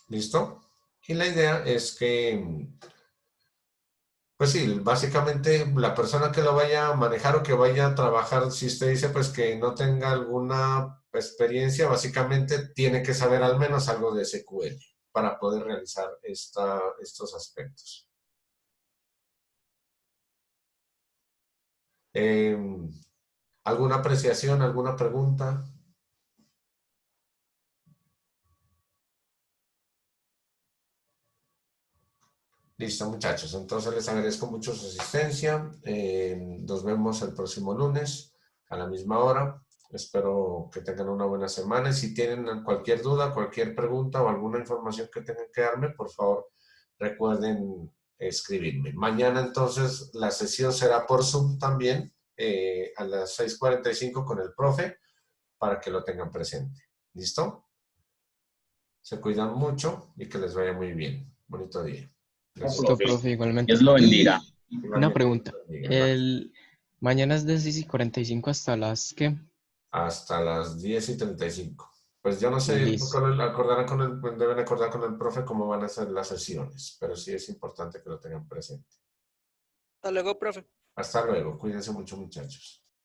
¿Listo? Y la idea es que, pues sí, básicamente la persona que lo vaya a manejar o que vaya a trabajar, si usted dice pues que no tenga alguna experiencia, básicamente tiene que saber al menos algo de SQL para poder realizar estos aspectos. ¿Alguna apreciación, alguna pregunta? Listo, muchachos. Entonces les agradezco mucho su asistencia. Nos vemos el próximo lunes a la misma hora. Espero que tengan una buena semana. Y si tienen cualquier duda, cualquier pregunta o alguna información que tengan que darme, por favor, recuerden escribirme. Mañana entonces la sesión será por Zoom también a las 6:45 con el profe para que lo tengan presente. ¿Listo? Se cuidan mucho y que les vaya muy bien. Bonito día. Listo, profe, igualmente. Dios lo bendiga. Una pregunta. Mañana es de 6:45 hasta las ¿qué? Hasta las 10:35. Pues yo no sé, Listo. deben acordar con el profe cómo van a ser las sesiones, pero sí es importante que lo tengan presente. Hasta luego, profe. Hasta luego. Cuídense mucho, muchachos.